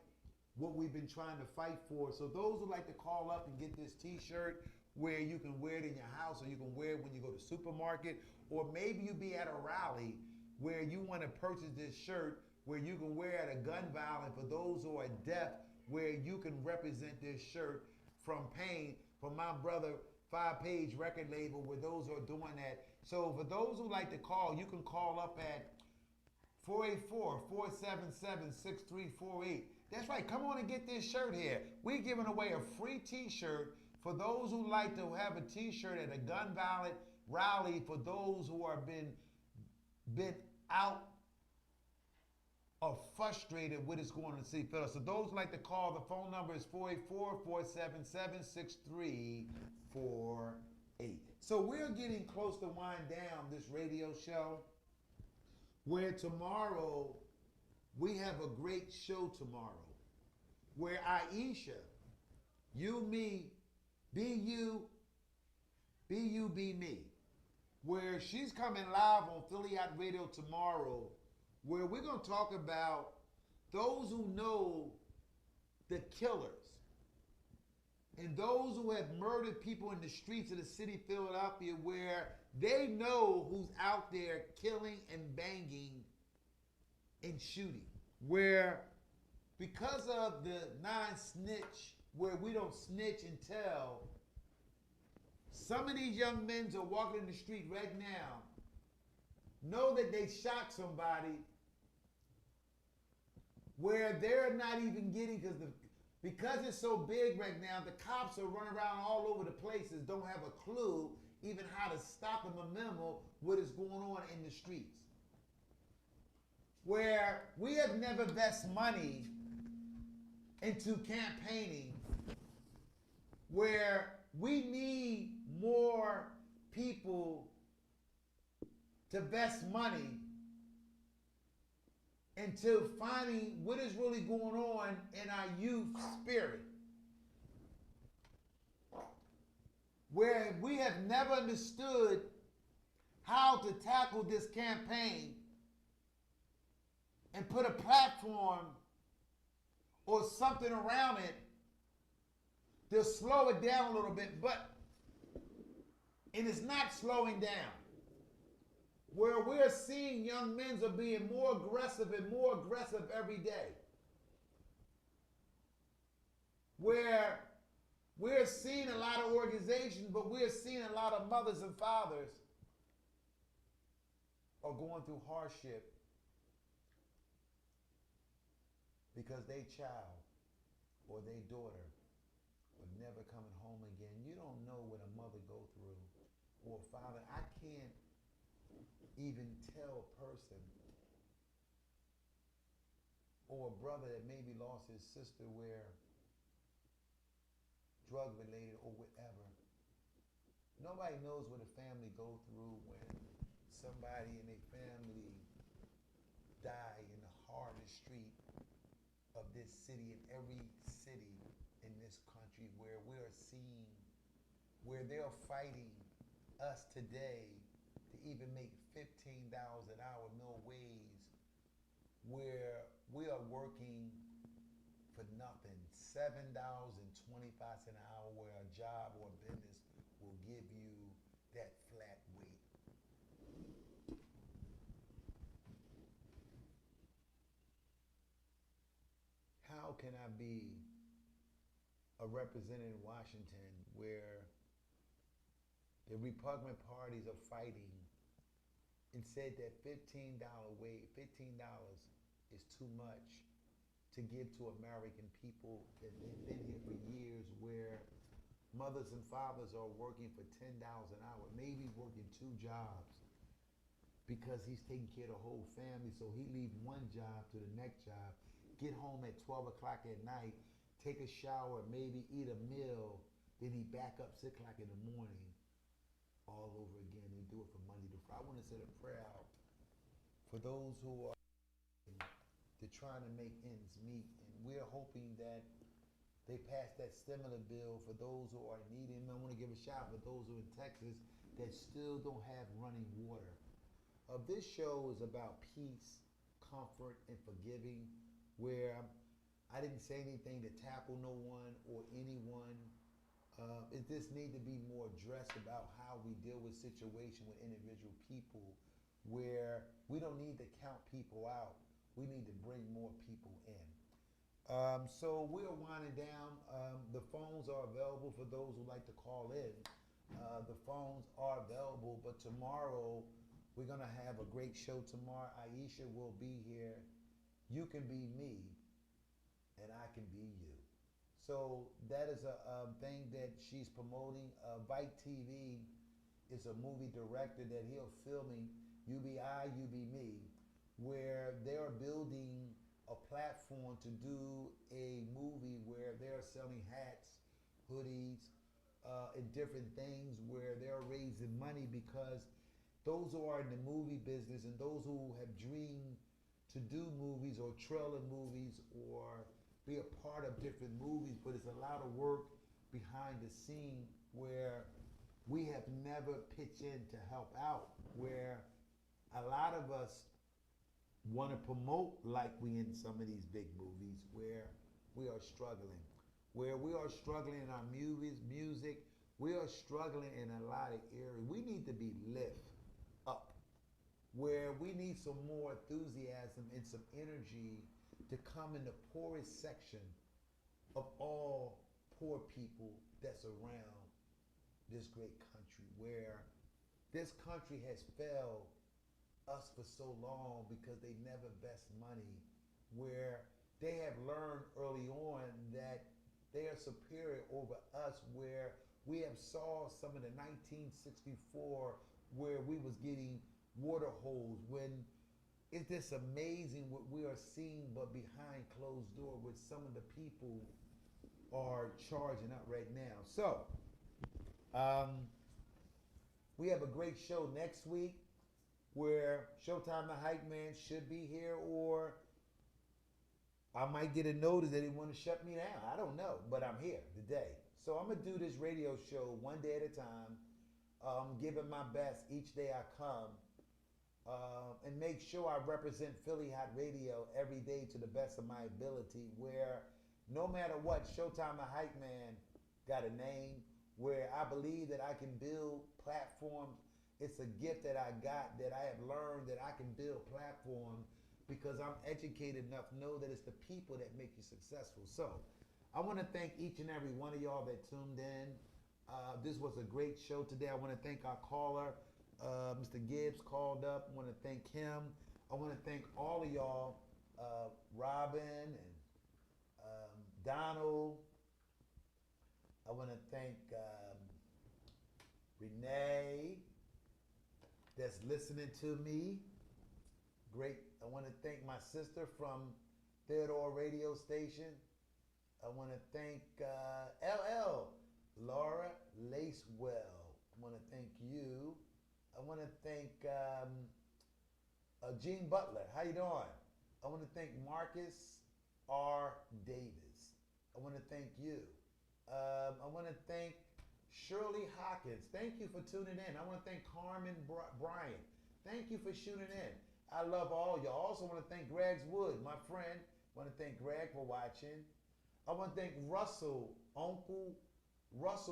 what we've been trying to fight for. So those who like to call up and get this t-shirt, where you can wear it in your house or you can wear it when you go to the supermarket, or maybe you be at a rally where you want to purchase this shirt where you can wear at a gun violence for those who are deaf, where you can represent this shirt from Payne, from my brother 5-page record label where those are doing that. So for those who like to call, you can call up at 484-477-6348. That's right. Come on and get this shirt here. We're giving away a free t-shirt for those who like to have a t-shirt at a gun violent rally, for those who are been out or frustrated with what's going on in the city. So those who like to call, the phone number is 484-477-6348. So we're getting close to wind down this radio show, where tomorrow we have a great show tomorrow, where Aisha, you, me, be you, be me, where she's coming live on Philly Hott Radio tomorrow, where we're going to talk about those who know the killers and those who have murdered people in the streets of the city of Philadelphia, where they know who's out there killing and banging and shooting. Where because of the non-snitch, where we don't snitch and tell, some of these young men are walking in the street right now, know that they shot somebody, where they're not even getting, because it's so big right now, the cops are running around all over the places, don't have a clue even how to stop them a memo what is going on in the streets. Where we have never invested money into campaigning, where we need more people to invest money into finding what is really going on in our youth spirit. Where we have never understood how to tackle this campaign and put a platform or something around it to slow it down a little bit, and it's not slowing down. Where we're seeing young men are being more aggressive and more aggressive every day. Where we're seeing a lot of organizations, but we're seeing a lot of mothers and fathers are going through hardship because their child or their daughter are never coming home again. You don't know what a mother go through or a father. I can't even tell a person or a brother that maybe lost his sister where drug related or whatever. Nobody knows what a family go through when somebody in their family die in the hardest street of this city, in every city in this country, where we are seeing where they're fighting us today to even make $15 an hour, no wage, where we are working for nothing, $7.25 an hour, where a job or a business will give you that flat weight. How can I be a representative in Washington where the Republican parties are fighting and said that $15 is too much to give to American people that have been here for years, where mothers and fathers are working for $10 an hour, maybe working 2 jobs because he's taking care of the whole family. So he leave one job to the next job, get home at 12 o'clock at night, take a shower, maybe eat a meal, then he back up 6 o'clock in the morning all over again and do it from Monday to Friday. I want to say a prayer out for those who are trying to make ends meet, and we're hoping that they pass that stimulus bill for those who are needing. I want to give a shout out for those who are in Texas that still don't have running water. This show is about peace, comfort, and forgiving, where I didn't say anything to tackle no one or anyone. It just need to be more addressed about how we deal with situation with individual people, where we don't need to count people out. We need to bring more people in. So we're winding down. The phones are available for those who like to call in. The phones are available, but tomorrow we're going to have a great show tomorrow. Aisha will be here. You can be me, and I can be you. So that is a thing that she's promoting. Vite TV is a movie director that he'll filming You Be I, You Be Me, where they're building a platform to do a movie where they're selling hats, hoodies, and different things where they're raising money because those who are in the movie business and those who have dreamed to do movies or trailer movies or be a part of different movies, but it's a lot of work behind the scene where we have never pitched in to help out, where a lot of us want to promote like we in some of these big movies where we are struggling. Where we are struggling in our music, we are struggling in a lot of areas. We need to be lift up. Where we need some more enthusiasm and some energy to come in the poorest section of all poor people that's around this great country, where this country has failed us for so long because they never best money, where they have learned early on that they are superior over us, where we have saw some of the 1964 where we was getting water holes when it's just amazing what we are seeing, but behind closed door with some of the people are charging up right now. So we have a great show next week where Showtime the Hype Man should be here, or I might get a notice that they want to shut me down. I don't know, but I'm here today. So I'm going to do this radio show one day at a time, giving my best each day I come, and make sure I represent Philly Hot Radio every day to the best of my ability, where no matter what, Showtime the Hype Man got a name, where I believe that I can build platforms. It's a gift that I got, that I have learned that I can build platforms because I'm educated enough to know that it's the people that make you successful. So I want to thank each and every one of y'all that tuned in. This was a great show today. I want to thank our caller, Mr. Gibbs called up. I want to thank him. I want to thank all of y'all, Robin and Donald. I want to thank Renee that's listening to me. Great. I want to thank my sister from Theodore Radio Station. I want to thank LL, Laura Lacewell. I want to thank you. I want to thank Gene Butler. How you doing? I want to thank Marcus R. Davis. I want to thank you. I want to thank Shirley Hawkins. Thank you for tuning in. I want to thank Carmen Bryant. Thank you for tuning in. I love all y'all. I also want to thank Greg's Wood, my friend. I want to thank Greg for watching. I want to thank Russell, Uncle Russ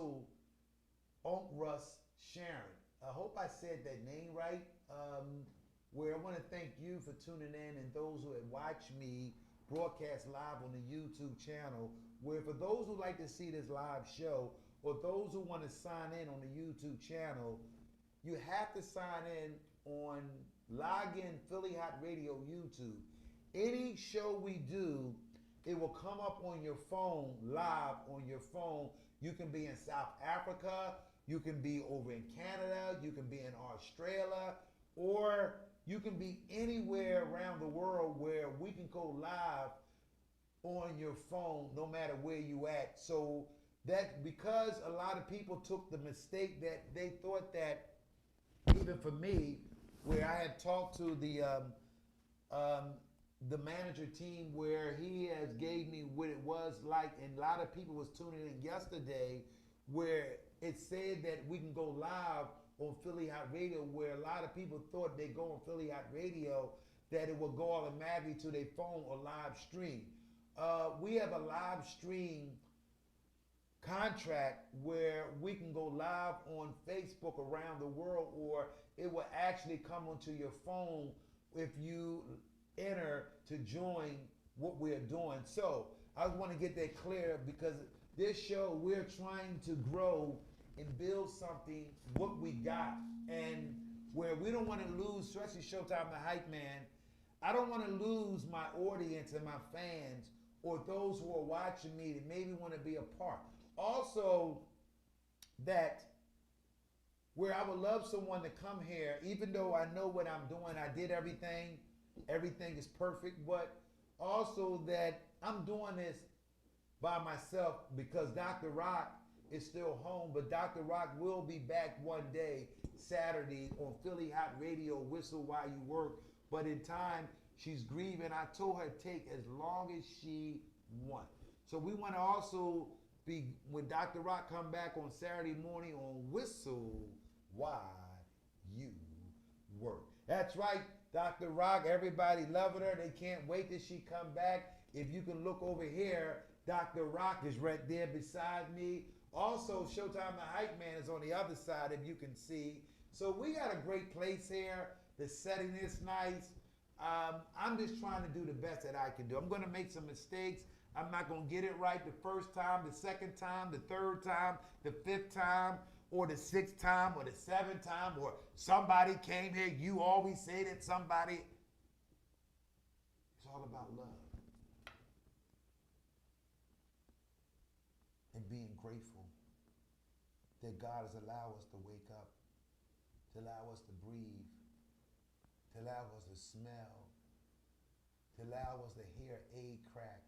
Sharon. I hope I said that name right. Where I want to thank you for tuning in and those who have watched me broadcast live on the YouTube channel. Where for those who like to see this live show or those who want to sign in on the YouTube channel, you have to sign in on Login Philly Hot Radio YouTube. Any show we do, it will come up on your phone, live on your phone. You can be in South Africa, you can be over in Canada, you can be in Australia, or you can be anywhere around the world where we can go live on your phone no matter where you at. So that because a lot of people took the mistake that they thought that, even for me, where I had talked to the manager team where he has gave me what it was like, and a lot of people was tuning in yesterday where it said that we can go live on Philly Hot Radio, where a lot of people thought they go on Philly Hot Radio that it will go automatically to their phone or live stream. We have a live stream contract where we can go live on Facebook around the world, or it will actually come onto your phone if you enter to join what we're doing. So I want to get that clear because this show we're trying to grow and build something, what we got, and where we don't want to lose, especially Showtime the Hype Man. I don't want to lose my audience and my fans or those who are watching me that maybe want to be a part. Also, that where I would love someone to come here, even though I know what I'm doing, I did everything is perfect, but also that I'm doing this by myself because Dr. Rock is still home, but Dr. Rock will be back one day, Saturday, on Philly Hot Radio, Whistle While You Work. But in time, she's grieving. I told her take as long as she wants. So we want to also be, when Dr. Rock come back on Saturday morning on Whistle While You Work. That's right, Dr. Rock. Everybody loving her. They can't wait till she come back. If you can look over here, Dr. Rock is right there beside me. Also, Showtime the Hype Man is on the other side, if you can see. So we got a great place here. The setting is nice. I'm just trying to do the best that I can do. I'm going to make some mistakes. I'm not going to get it right the first time, the second time, the third time, the fifth time, or the sixth time, or the seventh time, or somebody came here. You always say that somebody. It's all about love and being grateful that God has allowed us to wake up, to allow us to breathe, to allow us to smell, to allow us to hear a crack,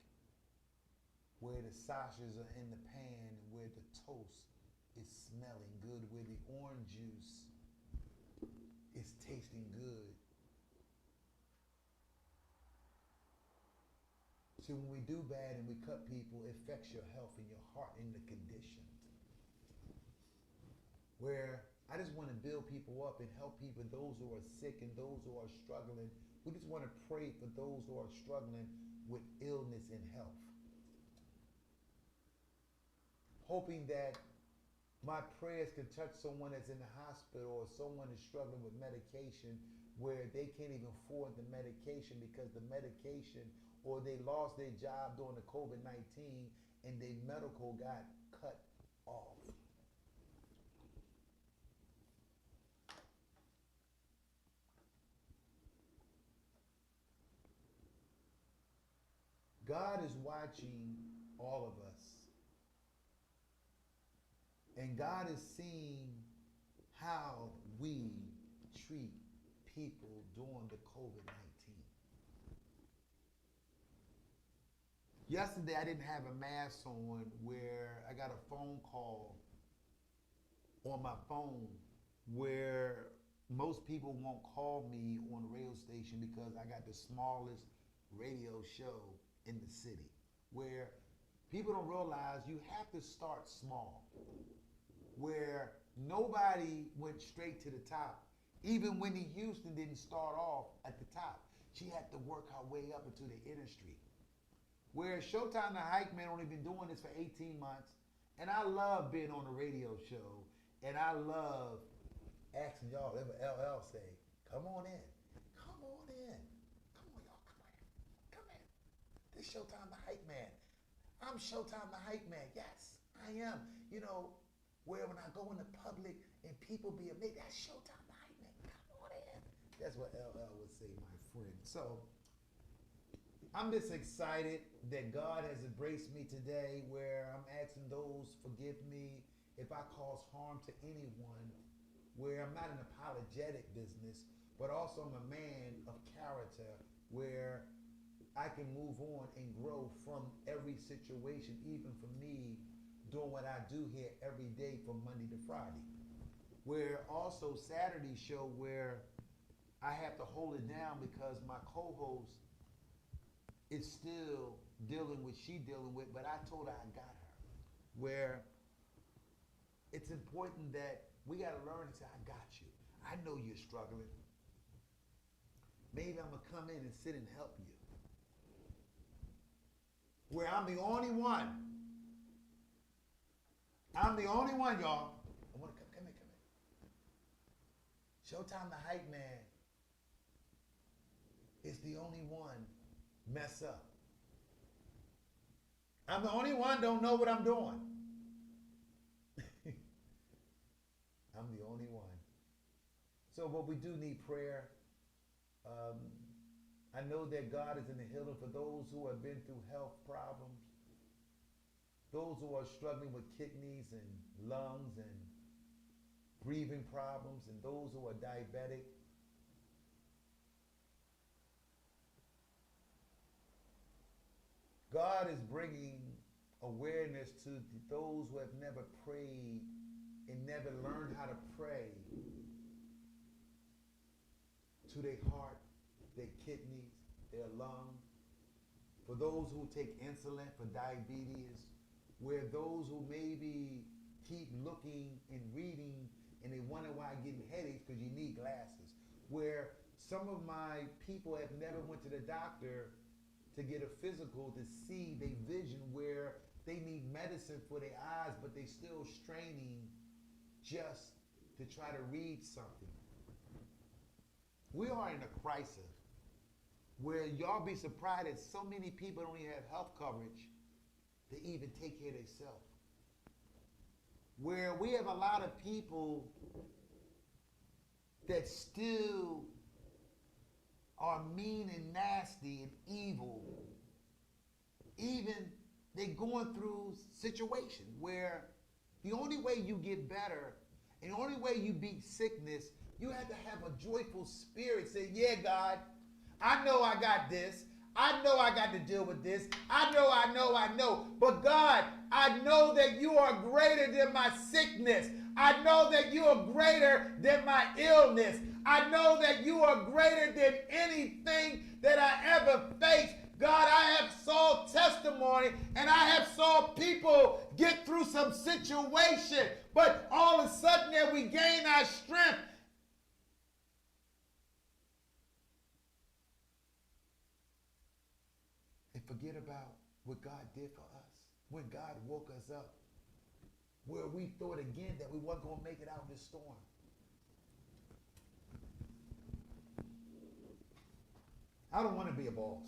where the sausages are in the pan and where the toast is smelling good, where the orange juice is tasting good. So when we do bad and we cut people, it affects your health and your heart and the condition. Where I just want to build people up and help people, those who are sick and those who are struggling. We just want to pray for those who are struggling with illness and health. Hoping that my prayers can touch someone that's in the hospital or someone is struggling with medication where they can't even afford the medication because the medication, or they lost their job during the COVID-19 and their medical got cut off. God is watching all of us. And God is seeing how we treat people during the COVID-19. Yesterday, I didn't have a mask on where I got a phone call on my phone where most people won't call me on the radio station because I got the smallest radio show in the city, where people don't realize you have to start small, where nobody went straight to the top. Even Whitney Houston didn't start off at the top. She had to work her way up into the industry. Where Showtime the Hype Man only been doing this for 18 months, and I love being on a radio show, and I love asking y'all, whatever LL say, come on in, come on in, come on y'all, come on, come in. This Showtime the Hype Man. I'm Showtime the Hype Man. Yes, I am. You know, where when I go in the public and people be amazed, that's Showtime the Hype Man. Come on in. That's what LL would say, my friend. So I'm just excited that God has embraced me today, where I'm asking those forgive me if I cause harm to anyone, where I'm not an apologetic business, but also I'm a man of character, where I can move on and grow from every situation, even for me doing what I do here every day from Monday to Friday. Where also Saturday show where I have to hold it down because my co-host is still dealing with she dealing with, but I told her I got her. Where it's important that we got to learn to say, I got you. I know you're struggling. Maybe I'm going to come in and sit and help you. Where I'm the only one. I'm the only one, y'all. I want to come here. Showtime the Hype Man is the only one mess up. I'm the only one don't know what I'm doing. So, but we do need prayer. Um, I know that God is in the healing for those who have been through health problems, those who are struggling with kidneys and lungs and breathing problems, and those who are diabetic. God is bringing awareness to those who have never prayed and never learned how to pray to their heart, their kidneys, their lungs. For those who take insulin for diabetes, where those who maybe keep looking and reading and they wonder why they're getting headaches because you need glasses. Where some of my people have never went to the doctor to get a physical to see their vision, where they need medicine for their eyes, but they still straining just to try to read something. We are in a crisis where y'all be surprised that so many people don't even have health coverage to even take care of themselves. Where we have a lot of people that still are mean and nasty and evil. Even they're going through situations where the only way you get better and the only way you beat sickness, you have to have a joyful spirit. Say, yeah, God, I know I got this. I know I got to deal with this. I know. But God, I know that you are greater than my sickness. I know that you are greater than my illness. I know that you are greater than anything that I ever faced. God, I have saw testimony and I have saw people get through some situation, but all of a sudden that we gain our strength. And forget about what God did for us. When God woke us up, where we thought again that we weren't going to make it out of this storm. I don't want to be a boss.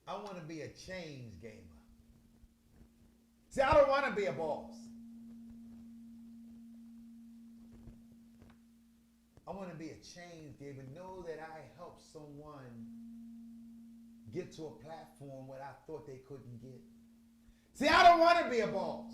I want to be a change gamer. See, I don't want to be a boss. I want to be a change giver. Know that I helped someone get to a platform where I thought they couldn't get. See, I don't want to be a boss.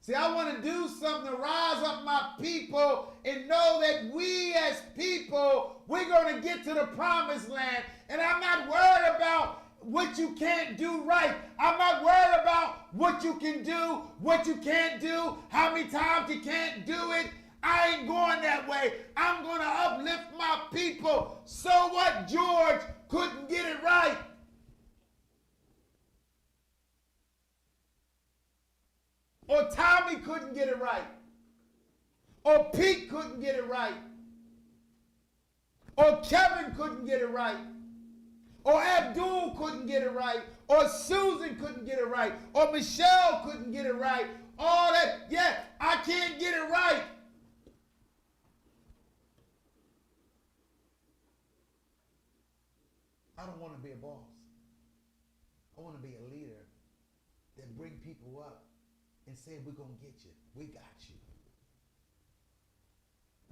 See, I want to do something to rise up my people and know that we as people, we're going to get to the promised land. And I'm not worried about what you can't do right. I'm not worried about what you can do, what you can't do, how many times you can't do it. I ain't going that way. I'm going to uplift my people. So what? George couldn't get it right. Or Tommy couldn't get it right. Or Pete couldn't get it right. Or Kevin couldn't get it right. Or Abdul couldn't get it right. Or Susan couldn't get it right. Or Michelle couldn't get it right. All that, yeah, I can't get it right. I don't want to be a boss. I want to be a leader that bring people up and say, we're going to get you. We got you.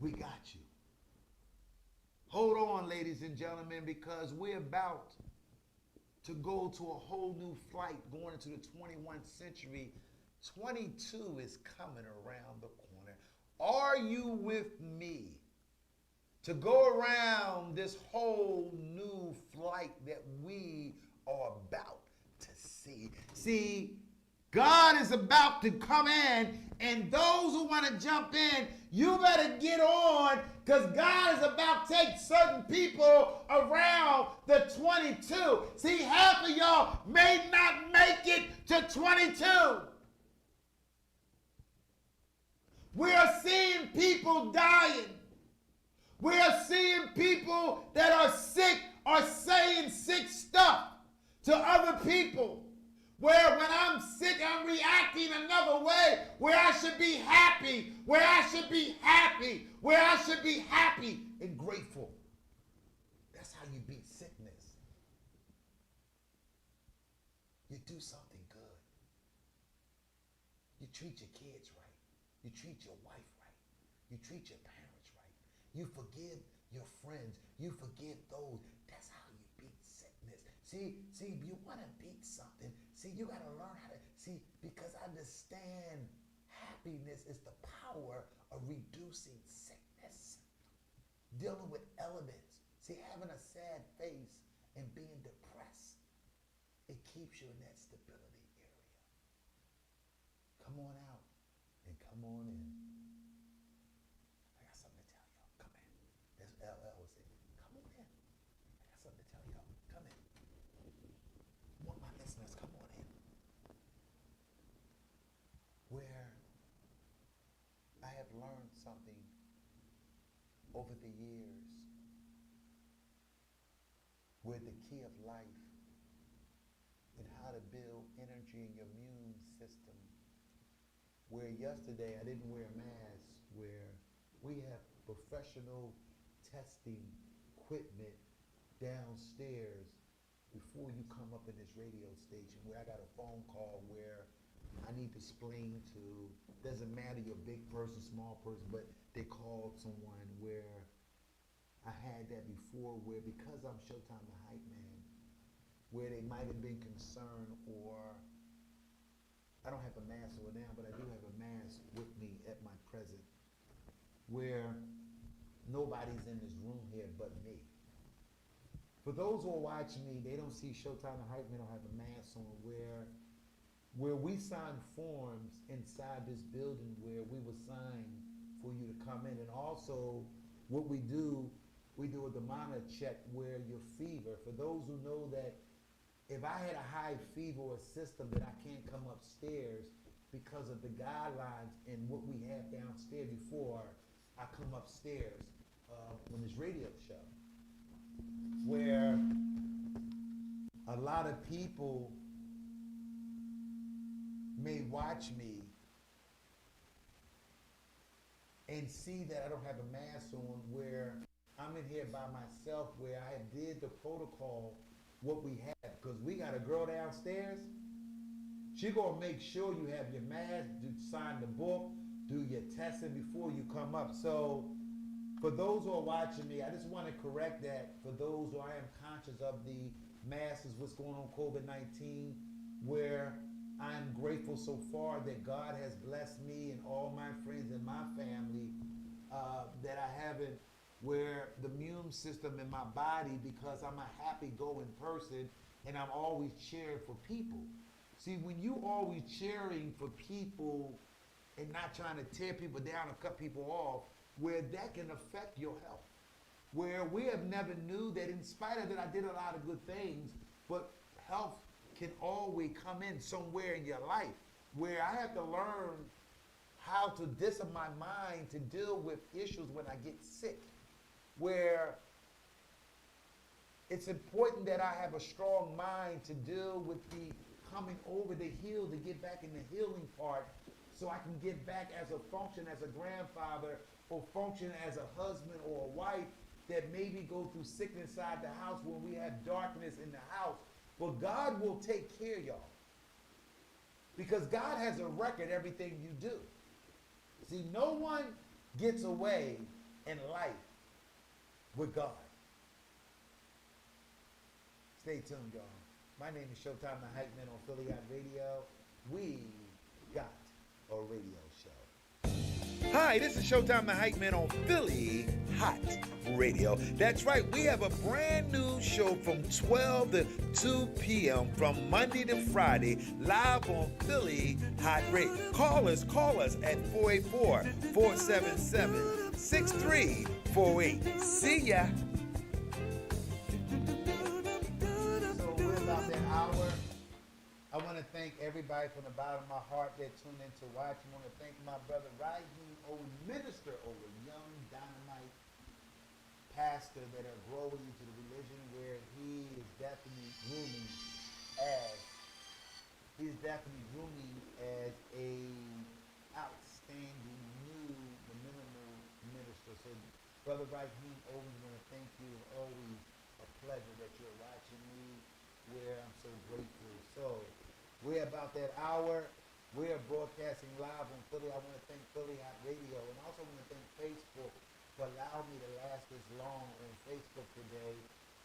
We got you. Hold on, ladies and gentlemen, because we're about to go to a whole new flight going into the 21st century. 22 is coming around the corner. Are you with me to go around this whole new flight that we are about to see? See, God is about to come in, and those who want to jump in, you better get on, because God is about to take certain people around the 22. See, half of y'all may not make it to 22. We are seeing people dying. We are seeing people that are sick are saying sick stuff to other people. Where when I'm sick, I'm reacting another way, where I should be happy, where I should be happy, where I should be happy and grateful. That's how you beat sickness. You do something good. You treat your kids right. You treat your wife right. You treat your parents right. You forgive your friends. You forgive those. That's how you beat sickness. See, you want to beat something. See, you got to learn how to, see, because understand happiness is the power of reducing sickness. Dealing with elements. See, having a sad face and being depressed, it keeps you in that stability area. Come on out and come on in. I got something to tell y'all. Come in. That's LL was saying. Come on in. I got something to tell y'all. Come in. I want my listeners, come on in. Where I have learned something over the years, where the key of life and how to build energy in your immune system. Where yesterday I didn't wear a mask, where we have professional testing equipment downstairs before you come up in this radio station, where I got a phone call where I need to explain to, doesn't matter you're a big person, small person, but they called someone where I had that before, where because I'm Showtime the Hype Man, where they might have been concerned, or I don't have a mask on now, but I do have a mask with me at my present, where nobody's in this room here but me. For those who are watching me, they don't see Showtime the Hype Man, don't have a mask on, where we sign forms inside this building where we will sign for you to come in. And also what we do a thermometer check where your fever, for those who know that if I had a high fever or a system that I can't come upstairs because of the guidelines and what we have downstairs before I come upstairs on this radio show, where a lot of people may watch me and see that I don't have a mask on, where I'm in here by myself, where I did the protocol, what we have, because we got a girl downstairs. She gonna make sure you have your mask, sign the book, do your testing before you come up. So for those who are watching me, I just want to correct that. For those who I am conscious of the masses, what's going on COVID-19, where I'm grateful so far that God has blessed me and all my friends and my family, that I haven't, where the immune system in my body, because I'm a happy-going person and I'm always cheering for people. See, when you always cheering for people and not trying to tear people down or cut people off, where that can affect your health. Where we have never knew that in spite of that I did a lot of good things, but health can always come in somewhere in your life, where I have to learn how to discipline my mind to deal with issues when I get sick, where it's important that I have a strong mind to deal with the coming over the hill, to get back in the healing part, so I can get back as a function as a grandfather, or function as a husband or a wife that maybe go through sickness inside the house when we have darkness in the house. But God will take care of y'all, because God has a record everything you do. See, no one gets away in life with God. Stay tuned, y'all. My name is Showtime the Hype Man on Philly Hott Radio. We got a radio show. Hi, this is Showtime the Hype Man on Philly Hott Radio. That's right, we have a brand new show from 12 to 2 p.m. from Monday to Friday, live on Philly Hott Radio. Call us at 484-477-6348. See ya. So we're about that hour. I want to thank everybody from the bottom of my heart that tuned in to watch. I want to thank my brother Raheem, minister over young dynamite pastor that are growing into the religion, where he is definitely grooming as a outstanding new minimal minister. So brother Raheem, always want to thank you. Always a pleasure that you're watching me, where I'm so grateful. So we're about that hour. We are broadcasting live on Philly. I want to thank Philly Hot Radio, and also want to thank Facebook for allowing me to last this long on Facebook today,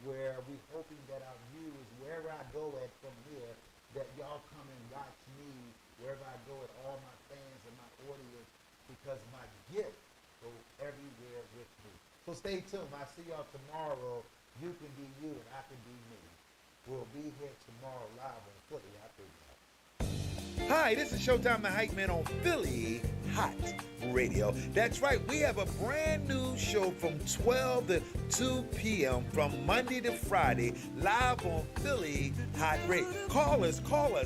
where we're hoping that our viewers, wherever I go at from here, that y'all come and watch me wherever I go at all my fans and my audience, because my gift goes everywhere with me. So stay tuned. I'll see y'all tomorrow. You can be you and I can be me. We'll be here tomorrow live on Philly Hot Radio. Hi, this is Showtime the Hype Man on Philly Hot Radio. That's right, we have a brand new show from 12 to 2 p.m. from Monday to Friday, live on Philly Hot Radio. Call us